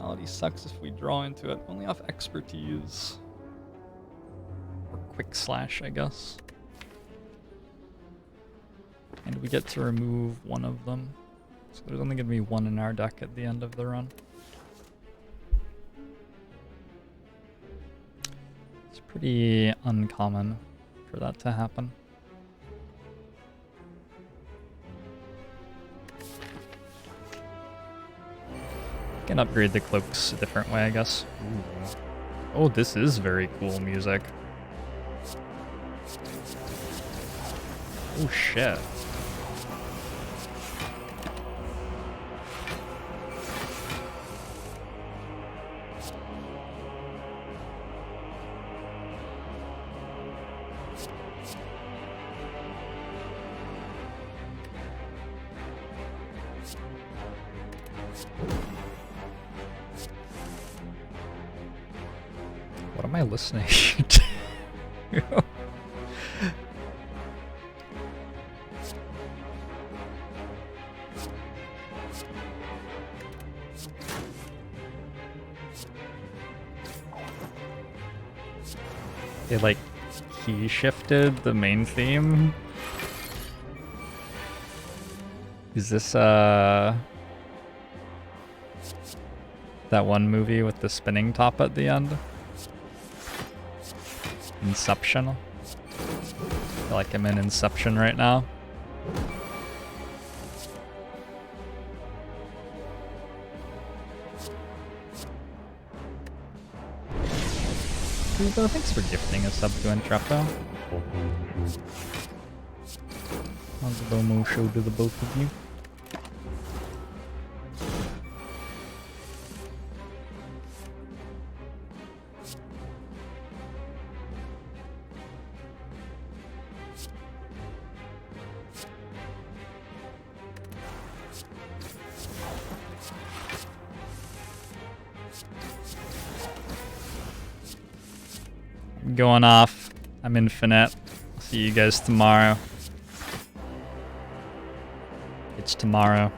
Reality sucks if we draw into it. Only off expertise. Or quick slash, I guess. And we get to remove one of them. So there's only going to be one in our deck at the end of the run. It's pretty uncommon for that to happen. Can upgrade the cloaks a different way, I guess. Ooh. Oh, this is very cool music. Oh shit. What am I listening to? They like key shifted the main theme. Is this that one movie with the spinning top at the end? Inception. I feel like I'm in Inception right now. Hugo, thanks for gifting a sub to Intrepto. Lomo show to the both of you. I'm going off. I'm infinite. See you guys tomorrow. It's tomorrow.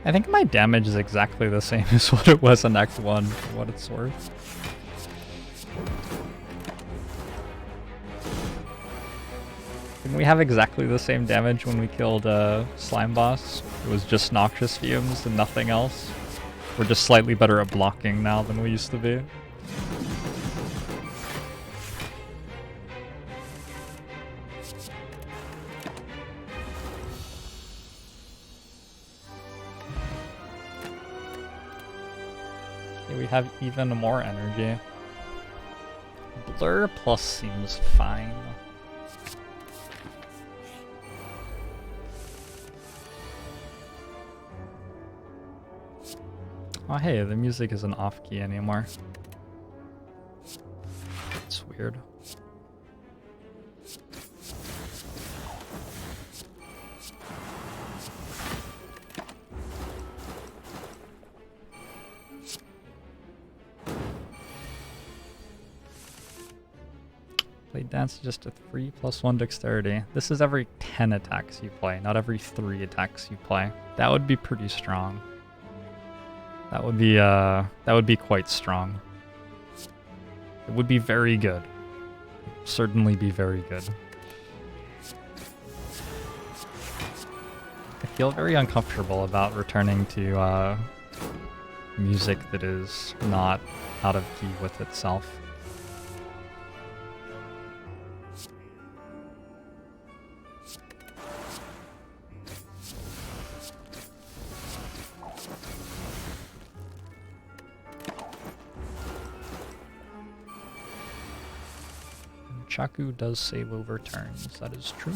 I think my damage is exactly the same as what it was in Act 1, for what it's worth. Didn't we have exactly the same damage when we killed Slime Boss? It was just Noxious Fumes and nothing else. We're just slightly better at blocking now than we used to be. We have even more energy. Blur plus seems fine. Oh hey, the music isn't off key anymore. It's weird. Dance just a 3+1 dexterity. This is every 10 attacks you play, not every 3 attacks you play. That would be pretty strong. That would be quite strong. It would be very good. Certainly be very good. I feel very uncomfortable about returning to music that is not out of key with itself. Chaku does save over turns, that is true.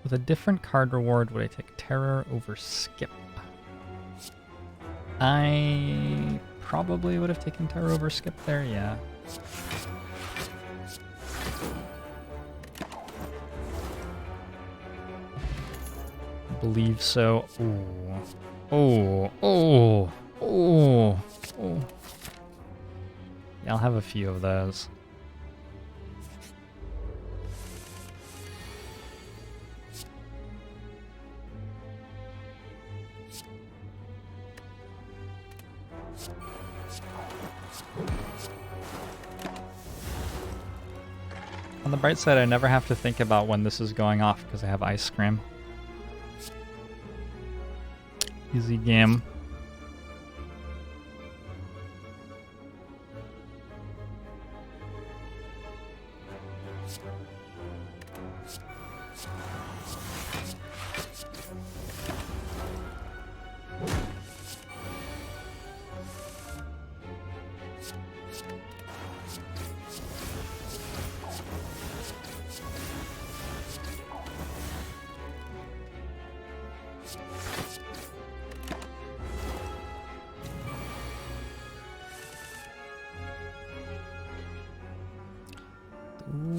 With a different card reward, would I take Terror over Skip? I probably would have taken Terror over Skip there, yeah. I believe so. Ooh. Oh, oh, oh, oh. Yeah, I'll have a few of those. On the bright side, I never have to think about when this is going off because I have ice cream. Easy game.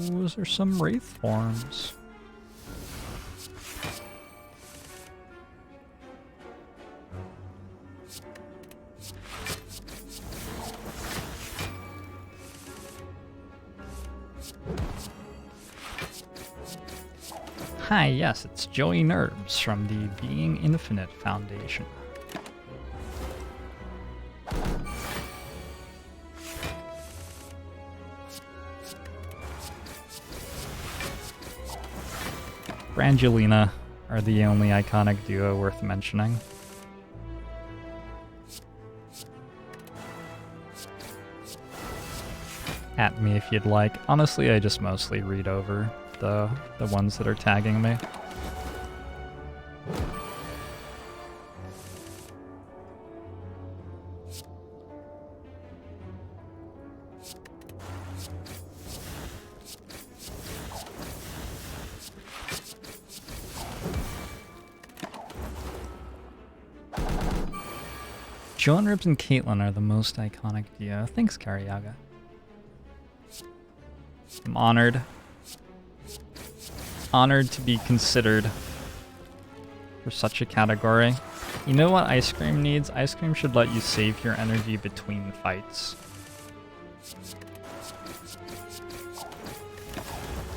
Those are some Wraith forms. Hi, yes, it's Joey Nerbs from the Being Infinite Foundation. Brangelina are the only iconic duo worth mentioning. At me if you'd like. Honestly, I just mostly read over the ones that are tagging me. Joan Ribs and Caitlyn are the most iconic duo. Thanks, Kariaga. I'm honored. Honored to be considered for such a category. You know what ice cream needs? Ice cream should let you save your energy between fights.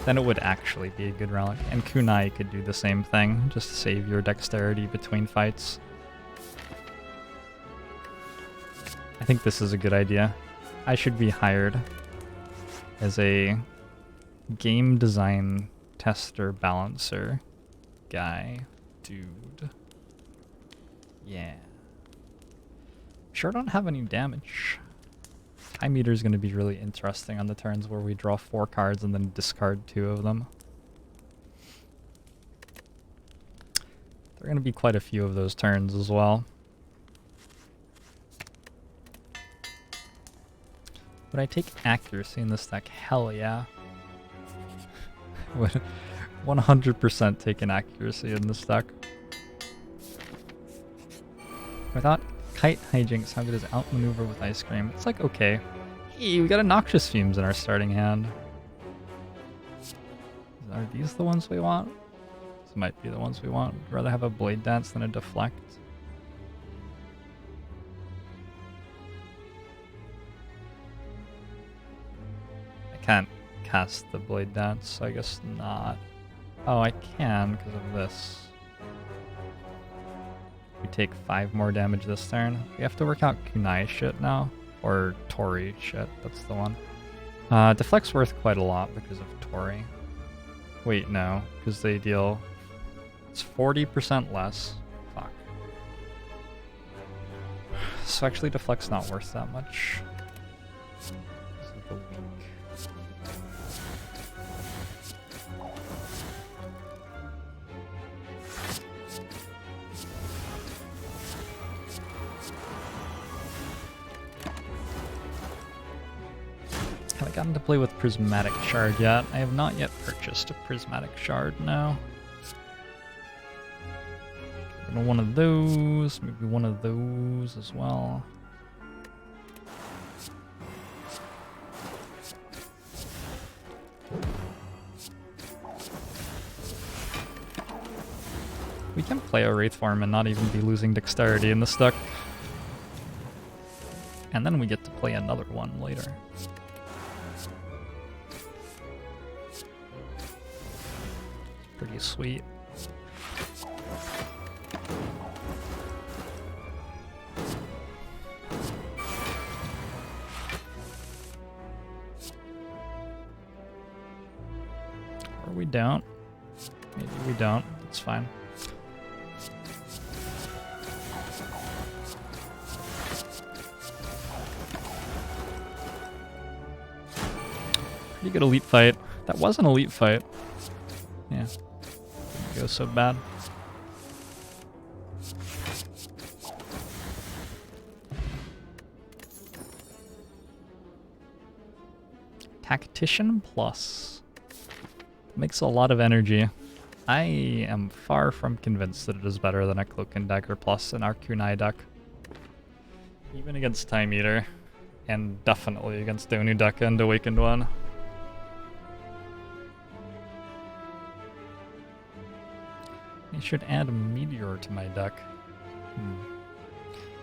Then it would actually be a good relic. And Kunai could do the same thing, just save your dexterity between fights. I think this is a good idea. I should be hired as a game design tester balancer guy. Dude. Yeah. Sure don't have any damage. Time Meter is going to be really interesting on the turns where we draw 4 cards and then discard 2 of them. There are going to be quite a few of those turns as well. Would I take accuracy in this deck? Hell yeah. Would 100% take an accuracy in this deck. Without Kite Hijinks, how good is Outmaneuver with Ice Cream? It's like, okay. Hey, we got a Noxious Fumes in our starting hand. Are these the ones we want? These might be the ones we want. I'd rather have a Blade Dance than a Deflect. Can't cast the Blade Dance, so I guess not. Oh, I can because of this. We take 5 more damage this turn. We have to work out Kunai shit now. Or Tori shit, that's the one. Deflect's worth quite a lot because of Tori. Wait, no, because they deal... It's 40% less. Fuck. So actually Deflect's not worth that much. This is the weak. Have I gotten to play with Prismatic Shard yet? I have not yet purchased a Prismatic Shard, no. And one of those, maybe one of those as well. We can play a Wraith Form and not even be losing dexterity in this deck. And then we get to play another one later. Pretty sweet. Or we don't. Maybe we don't. That's fine. Pretty good elite fight. That was an elite fight. Yeah. Didn't go so bad. Tactician Plus. Makes a lot of energy. I am far from convinced that it is better than a Cloak and Dagger Plus in our Kunai deck. Even against Time Eater. And definitely against Onudeka and Awakened One. I should add a Meteor to my deck.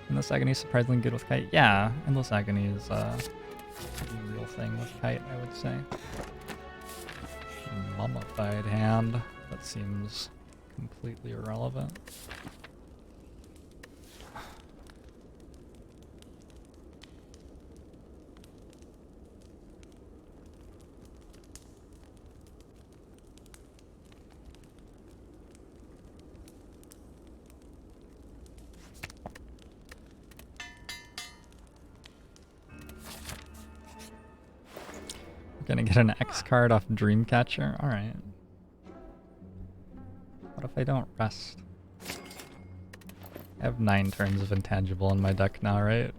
Endless Agony is surprisingly good with Kite. Yeah, Endless Agony is a real thing with Kite, I would say. Mummified Hand. That seems completely irrelevant. Gonna get an X card off Dreamcatcher? Alright. What if I don't rest? I have 9 turns of intangible in my deck now, right?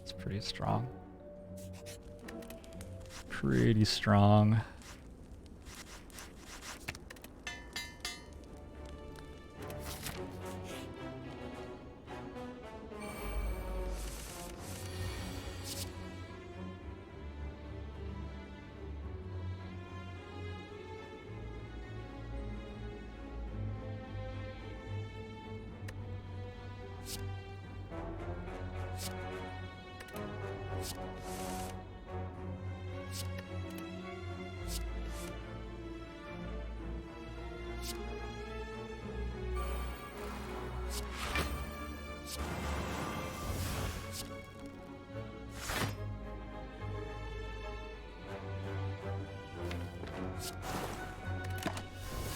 It's pretty strong. Pretty strong.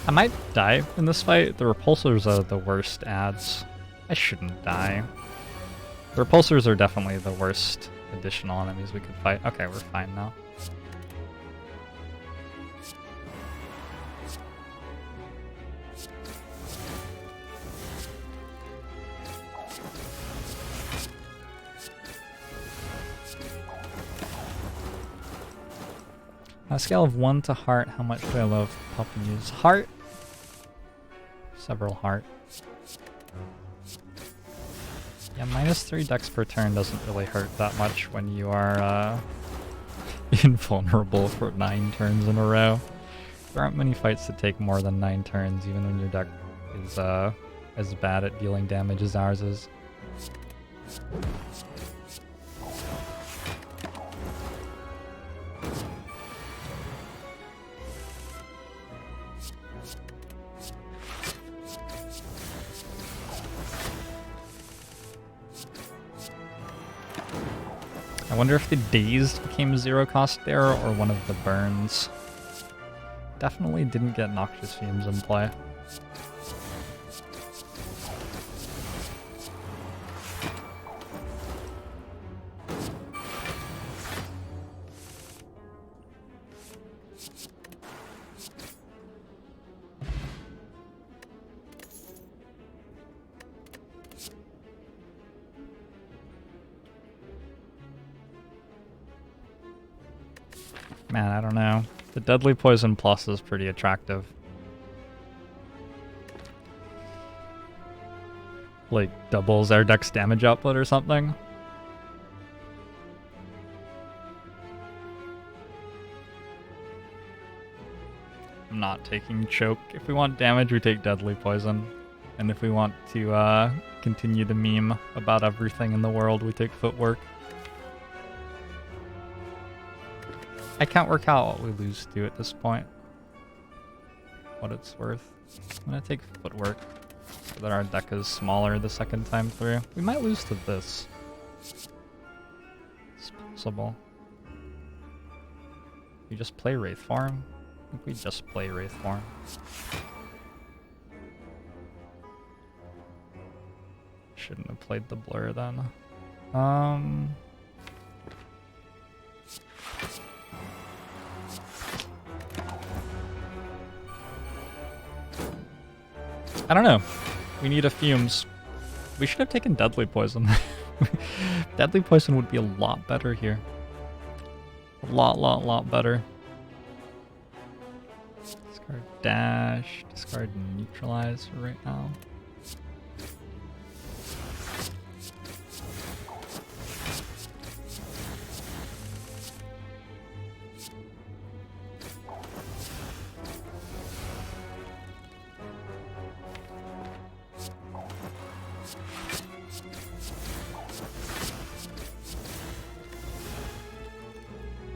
I might die in this fight. The repulsors are the worst adds. I shouldn't die. The repulsors are definitely the worst additional enemies we could fight. Okay, we're fine now. On a scale of 1 to heart, how much do I love puppies? Heart? Several heart. Yeah, -3 dex per turn doesn't really hurt that much when you are invulnerable for 9 turns in a row. There aren't many fights that take more than 9 turns, even when your deck is as bad at dealing damage as ours is. I wonder if the Dazed became 0 cost there, or one of the burns. Definitely didn't get Noxious Fumes in play. Man, I don't know. The Deadly Poison Plus is pretty attractive. like doubles our dex damage output or something. I'm not taking choke. If we want damage, we take deadly poison. And if we want to continue the meme about everything in the world, we take footwork. I can't work out what we lose to at this point. What it's worth. I'm gonna take footwork so that our deck is smaller the second time through. We might lose to this. It's possible. We just play Wraith Form? I think we just play Wraith Form. Shouldn't have played the blur then. I don't know. We need a fumes. We should have taken deadly poison. Deadly poison would be a lot better here. A lot better. Discard dash, discard neutralize for right now.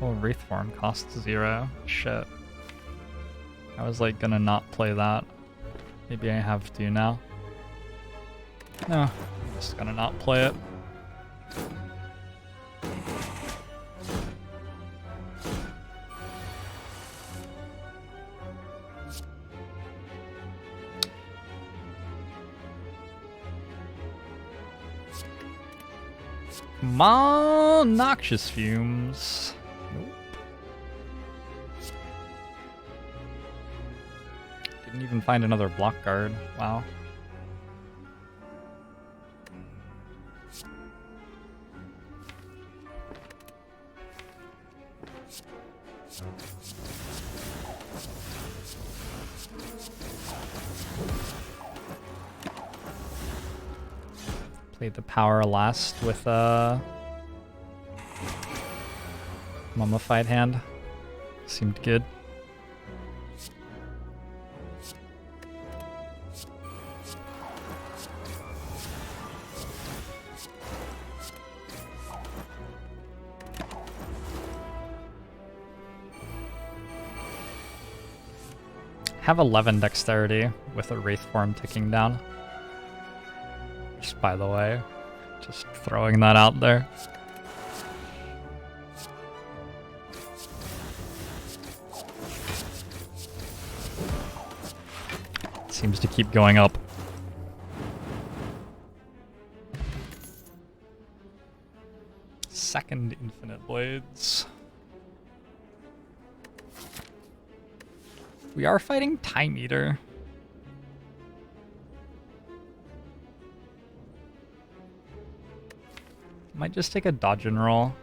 Oh, Wraith Form costs 0. Shit. I was like gonna not play that. Maybe I have to now. No, I'm just gonna not play it. Come on, noxious fumes. Nope. Didn't even find another block guard. Wow. Played the power last with a mummified hand. Seemed good. Have 11 dexterity with a Wraith Form ticking down. Just by the way, just throwing that out there. Seems to keep going up. Second Infinite Blades. We are fighting Time Eater. Might just take a dodge and roll.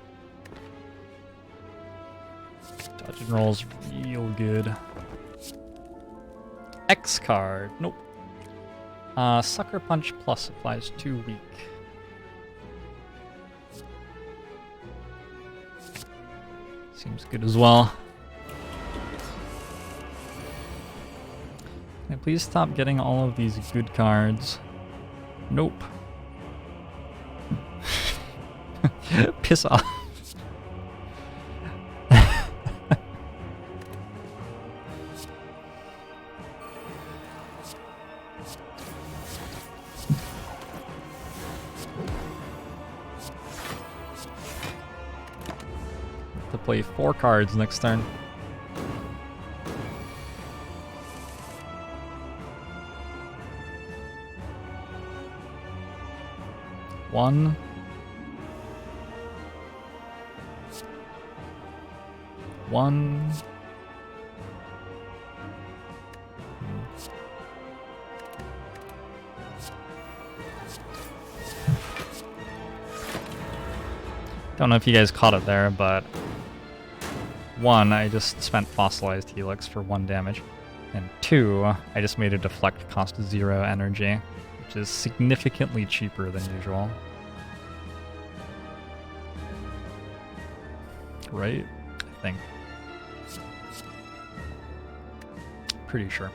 Dodge and roll's real good. X card. Nope. Sucker Punch Plus applies 2 weak. Seems good as well. Can I please stop getting all of these good cards? Nope. Piss off. To play 4 cards next turn. One. One. Don't know if you guys caught it there, but 1, I just spent Fossilized Helix for 1 damage. And 2, I just made a deflect cost 0 energy, which is significantly cheaper than usual. Right? I think. Pretty sure.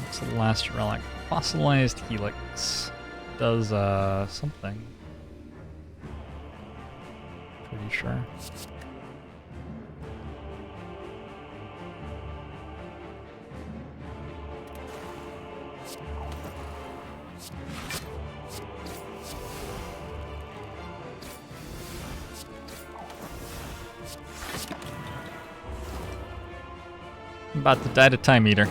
What's the last relic? Fossilized helix. Does something. Pretty sure. I'm about to die to time eater.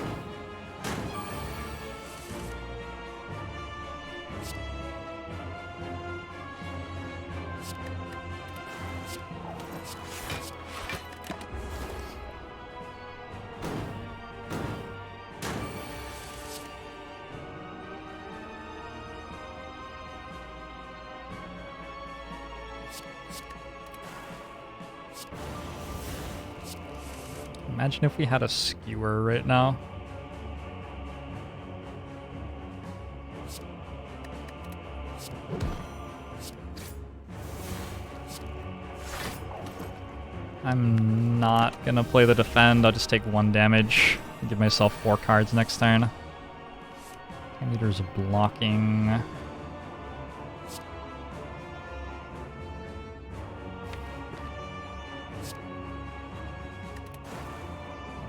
Imagine if we had a skewer right now. I'm not gonna play the defend, I'll just take 1 damage and give myself 4 cards next turn. Meter's blocking.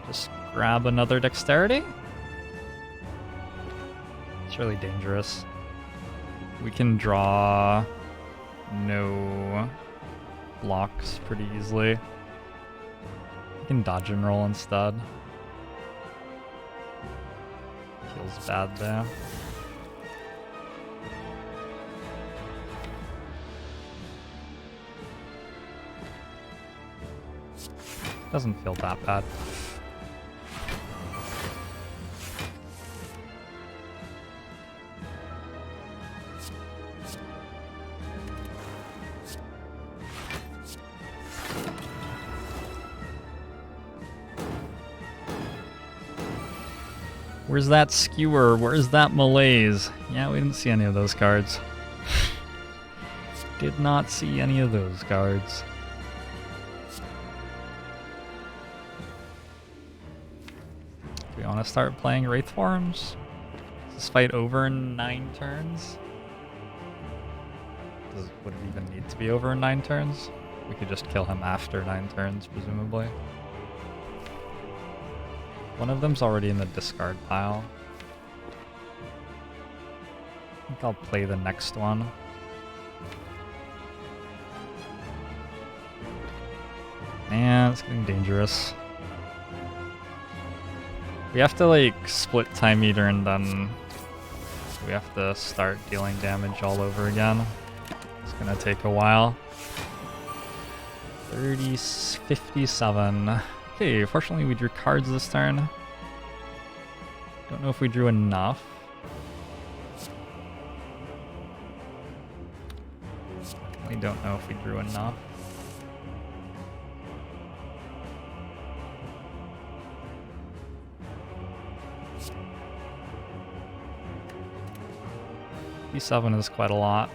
Just grab another dexterity. It's really dangerous. We can draw no blocks pretty easily. We can dodge and roll instead. Feels bad there. Doesn't feel that bad. Where's that skewer? Where's that malaise? Yeah, we didn't see any of those cards. Did not see any of those cards. Do we want to start playing Wraith Forms? Is this fight over in 9 turns? Would it even need to be over in 9 turns? We could just kill him after 9 turns, presumably. One of them's already in the discard pile. I think I'll play the next one. Man, it's getting dangerous. We have to like split Time Eater and then we have to start dealing damage all over again. It's gonna take a while. 57. Okay, fortunately we drew cards this turn. Don't know if we drew enough. We don't know if we drew enough. B7 is quite a lot.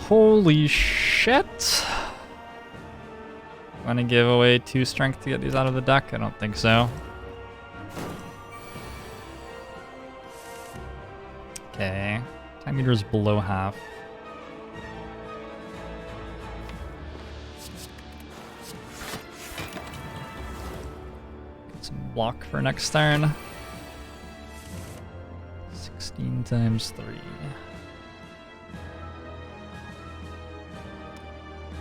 Holy shit! Want to give away 2 strength to get these out of the deck? I don't think so. Okay, Time Eater's below half. Get some block for next turn. 16 times 3.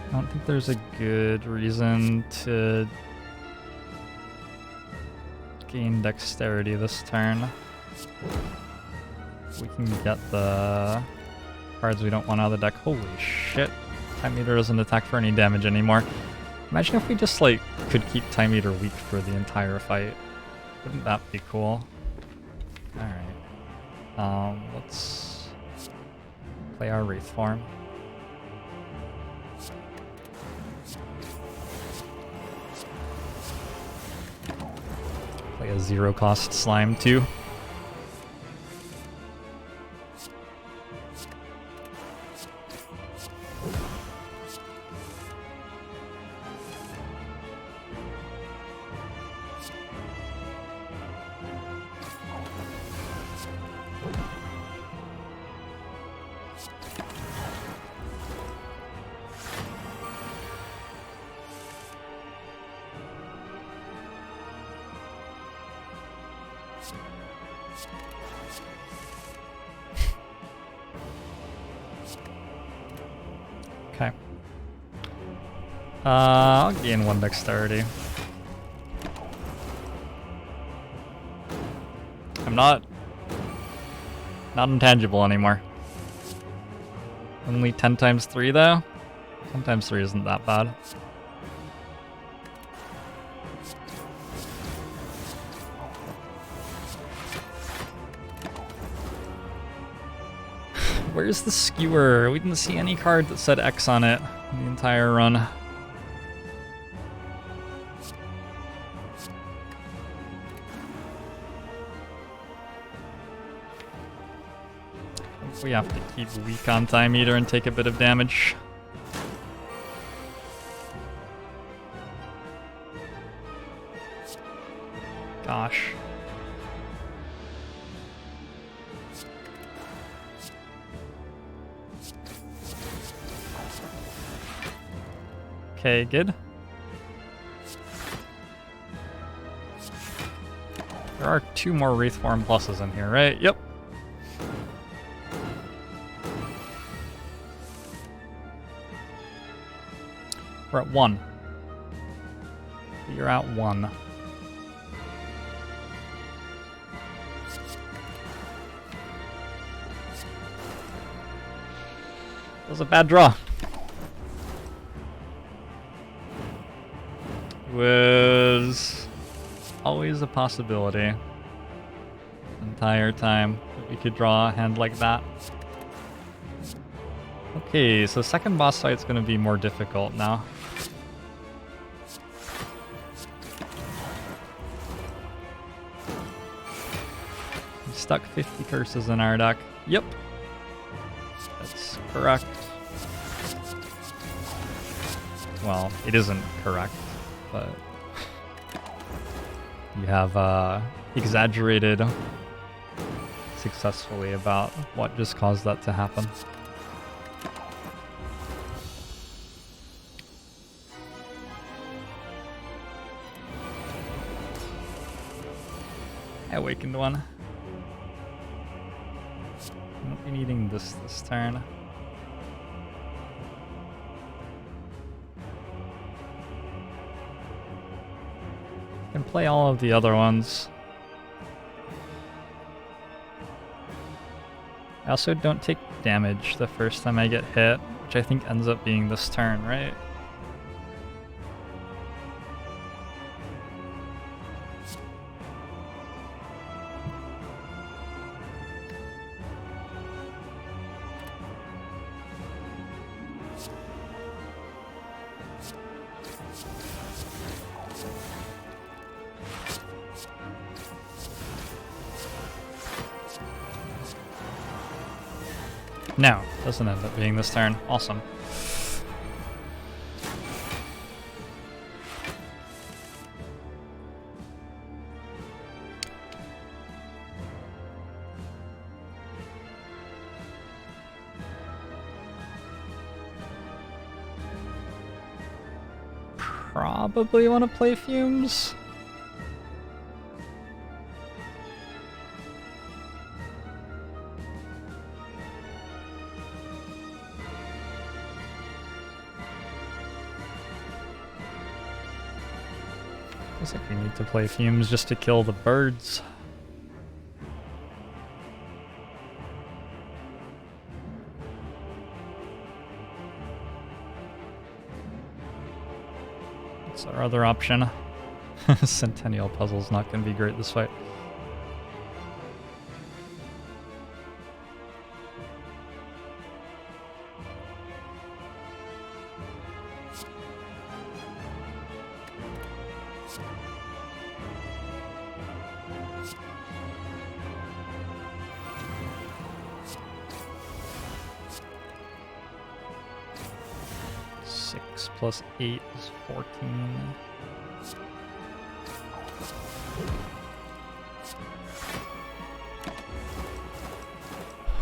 I don't think there's a good reason to gain dexterity this turn. We can get the cards we don't want out of the deck. Holy shit. Time Eater doesn't attack for any damage anymore. Imagine if we just, like, could keep Time Eater weak for the entire fight. Wouldn't that be cool? Alright. Let's play our Wraith form. Play a 0-cost slime too. Okay. I'll gain 1 dexterity. I'm not intangible anymore. Only 10 times 3 though? 10 times 3 isn't that bad. Where's the skewer? We didn't see any card that said X on it the entire run. We have to keep weak on Time Eater and take a bit of damage. Gosh. Okay, good. There are 2 more Wraith Form pluses in here, right? Yep. We're at 1. You're at 1. That was a bad draw. Was always a possibility the entire time that we could draw a hand like that. Okay, so second boss fight's gonna be more difficult now. We stuck 50 curses in our deck. Yep. That's correct. Well, it isn't correct, but you have exaggerated successfully about what just caused that to happen. I awakened one. I won't be needing this turn. I can play all of the other ones. I also don't take damage the first time I get hit, which I think ends up being this turn, right? No, doesn't end up being this turn. Awesome. Probably want to play Fumes. Looks like we need to play Fumes just to kill the birds. What's our other option? Centennial Puzzle's not going to be great this fight. Plus 8 is 14.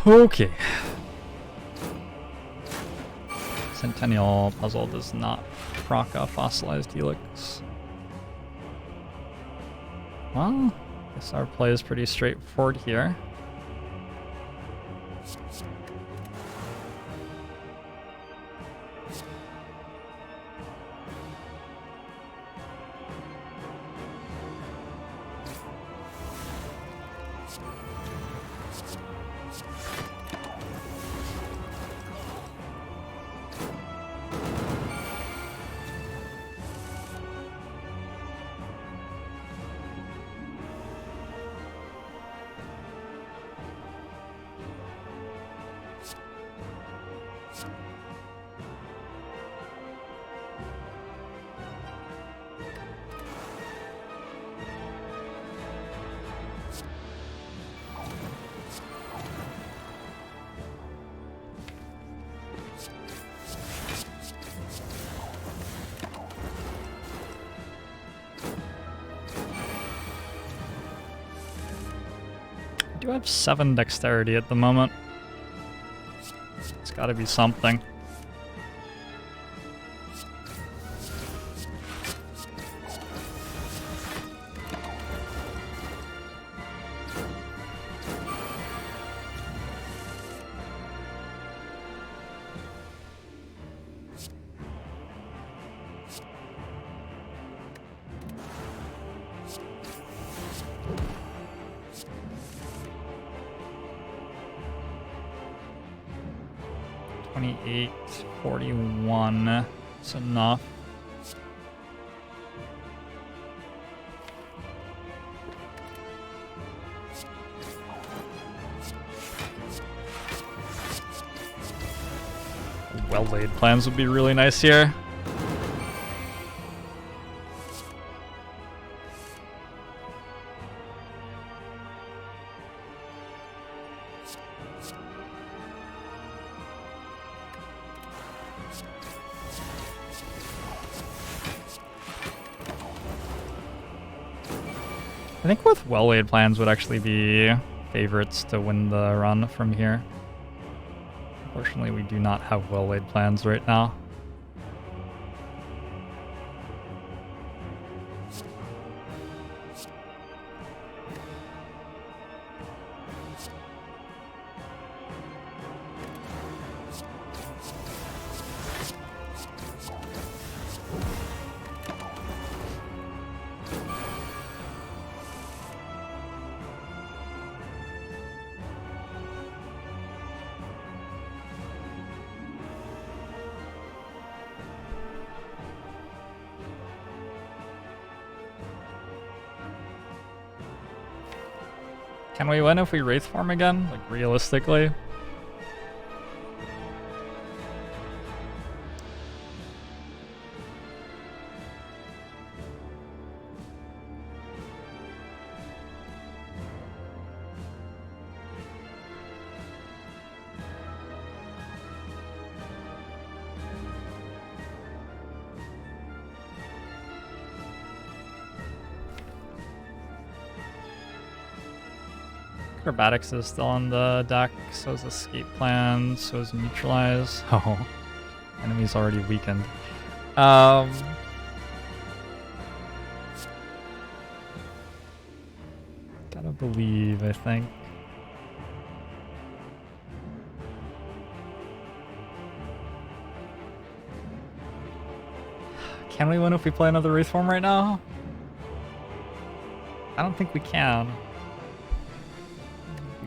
Okay. Centennial Puzzle does not proc a Fossilized Helix. Well, I guess our play is pretty straightforward here. I do have 7 dexterity at the moment. It's gotta be something. It's enough. Well-laid plans would be really nice here. I think with well-laid plans would actually be favorites to win the run from here. Unfortunately, we do not have well-laid plans right now. Can we win if we Wraith form again? Like, realistically? Acrobatics is still on the deck, so is Escape Plan, so is Neutralize. Oh, enemy's already weakened. Gotta believe, I think. Can we win if we play another Wraith form right now? I don't think we can.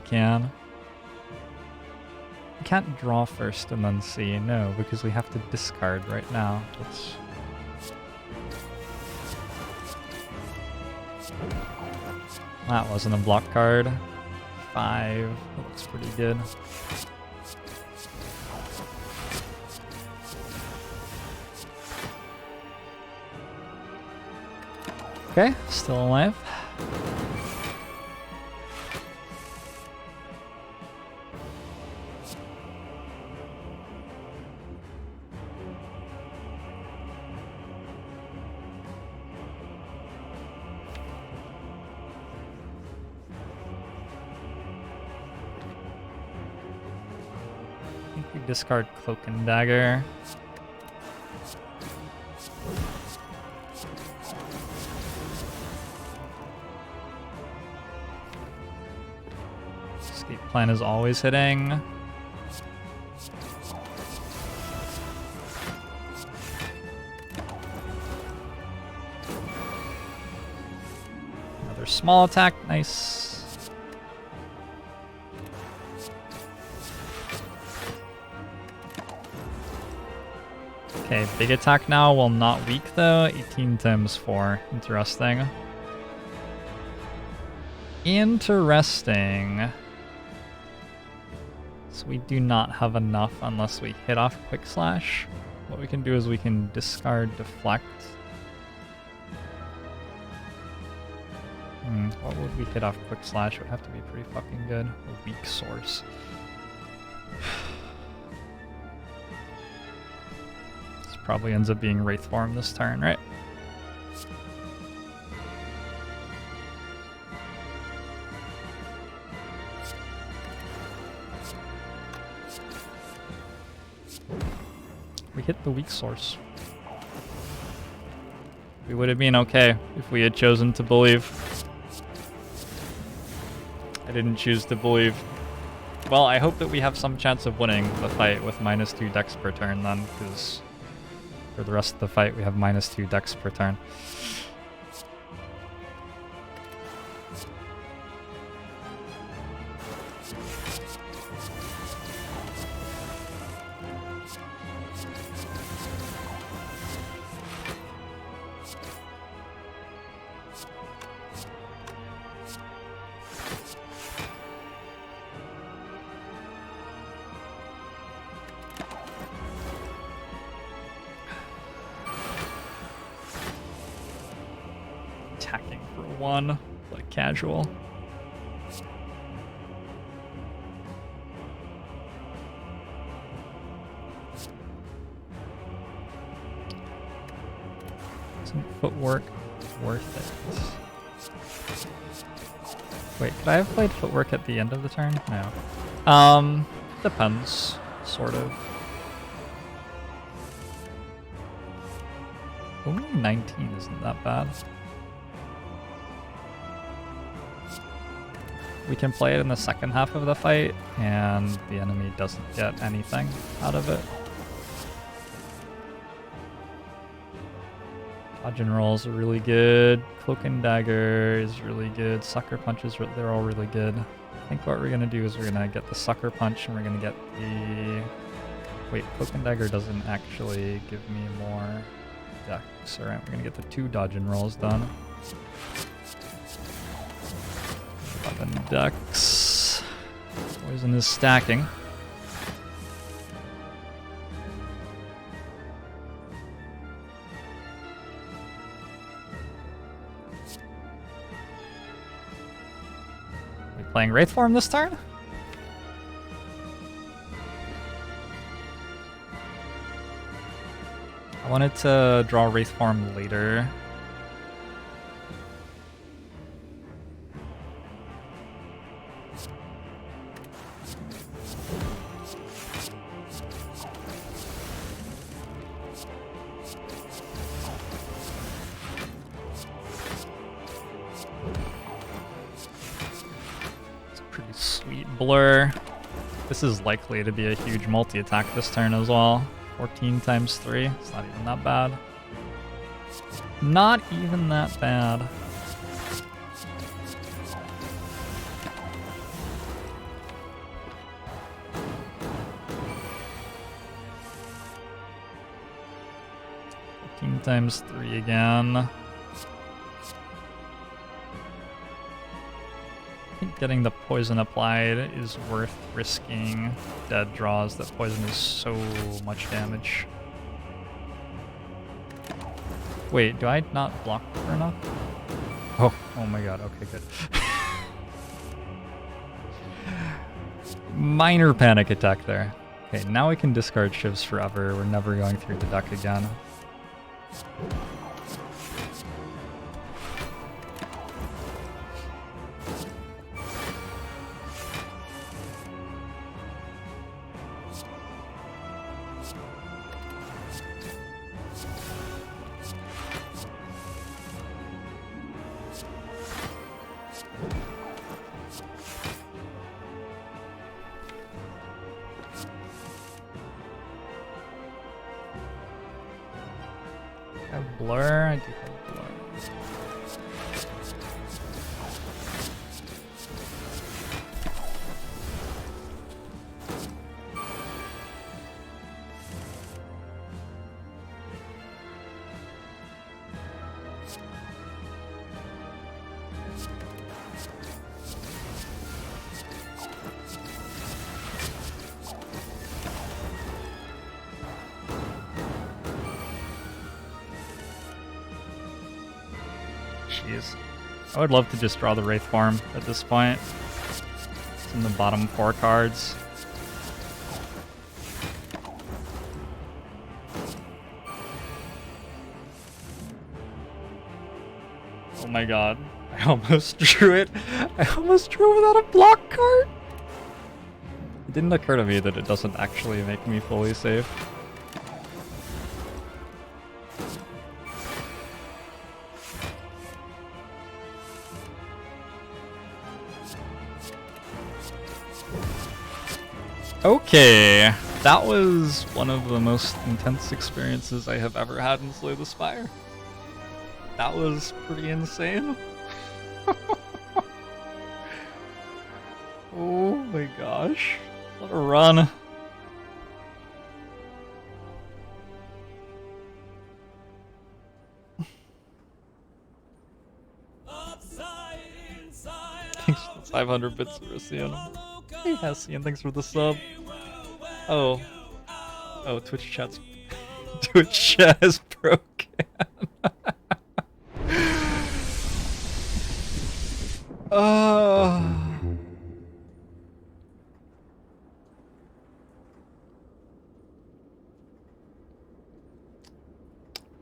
Can. We can't draw first and then see. No, because we have to discard right now. That wasn't a block card. 5. That looks pretty good. Okay, still alive. I think we discard Cloak and Dagger. Escape plan is always hitting. Another small attack, nice. Okay, big attack now, will not weak though. 18 times 4, interesting. Interesting. So we do not have enough unless we hit off Quick Slash. What we can do is we can discard Deflect. What would we hit off Quick Slash? It would have to be pretty fucking good. A weak source. This probably ends up being Wraith Form this turn, right? We hit the weak source. We would have been okay if we had chosen to believe. I didn't choose to believe. Well, I hope that we have some chance of winning the fight with -2 dex per turn then, because for the rest of the fight we have -2 dex per turn. Attacking for 1, like casual. Isn't footwork worth it? Wait, could I have played footwork at the end of the turn? No. Depends, sort of. Only 19 isn't that bad. We can play it in the second half of the fight, and the enemy doesn't get anything out of it. Dodge and rolls are really good. Cloak and Dagger is really good. Sucker Punches, they're all really good. I think what we're going to do is we're going to get the Sucker Punch, and we're going to get the... Wait, Cloak and Dagger doesn't actually give me more dex. Alright, we're going to get the 2 dodge and rolls done. 11 dex. Poison is stacking. Are we playing Wraith Form this turn? I wanted to draw Wraith Form later. Blur. This is likely to be a huge multi-attack this turn as well. 14 times 3. It's not even that bad. Not even that bad. Times 3 again. getting the poison applied is worth risking dead draws. That poison is so much damage. Wait, do I not block for enough? Oh my god, okay, good. Minor panic attack there. Okay, now we can discard shivs forever. We're never going through the deck again. Blur, I do have blur. Jeez. I would love to just draw the Wraith Form at this point. It's in the bottom 4 cards. Oh my god. I almost drew it. I almost drew it without a block card! It didn't occur to me that it doesn't actually make me fully safe. Okay, that was one of the most intense experiences I have ever had in Slay the Spire. That was pretty insane. Oh my gosh, what a run. Thanks for the 500 bits, Russian. Hey Hessian, thanks for the sub. Oh, Twitch chat's Twitch chat is broken.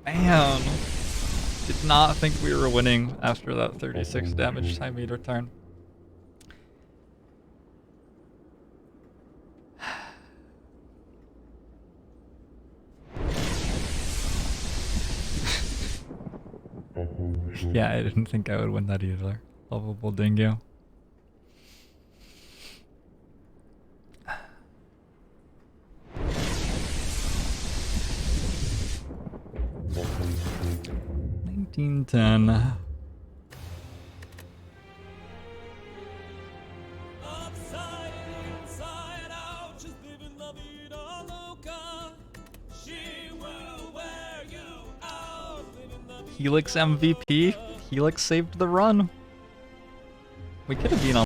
Man, did not think we were winning after that 36 damage time meter turn. Yeah, I didn't think I would win that either. Lovable dingo. $19.10. Helix MVP. Helix saved the run. We could have been on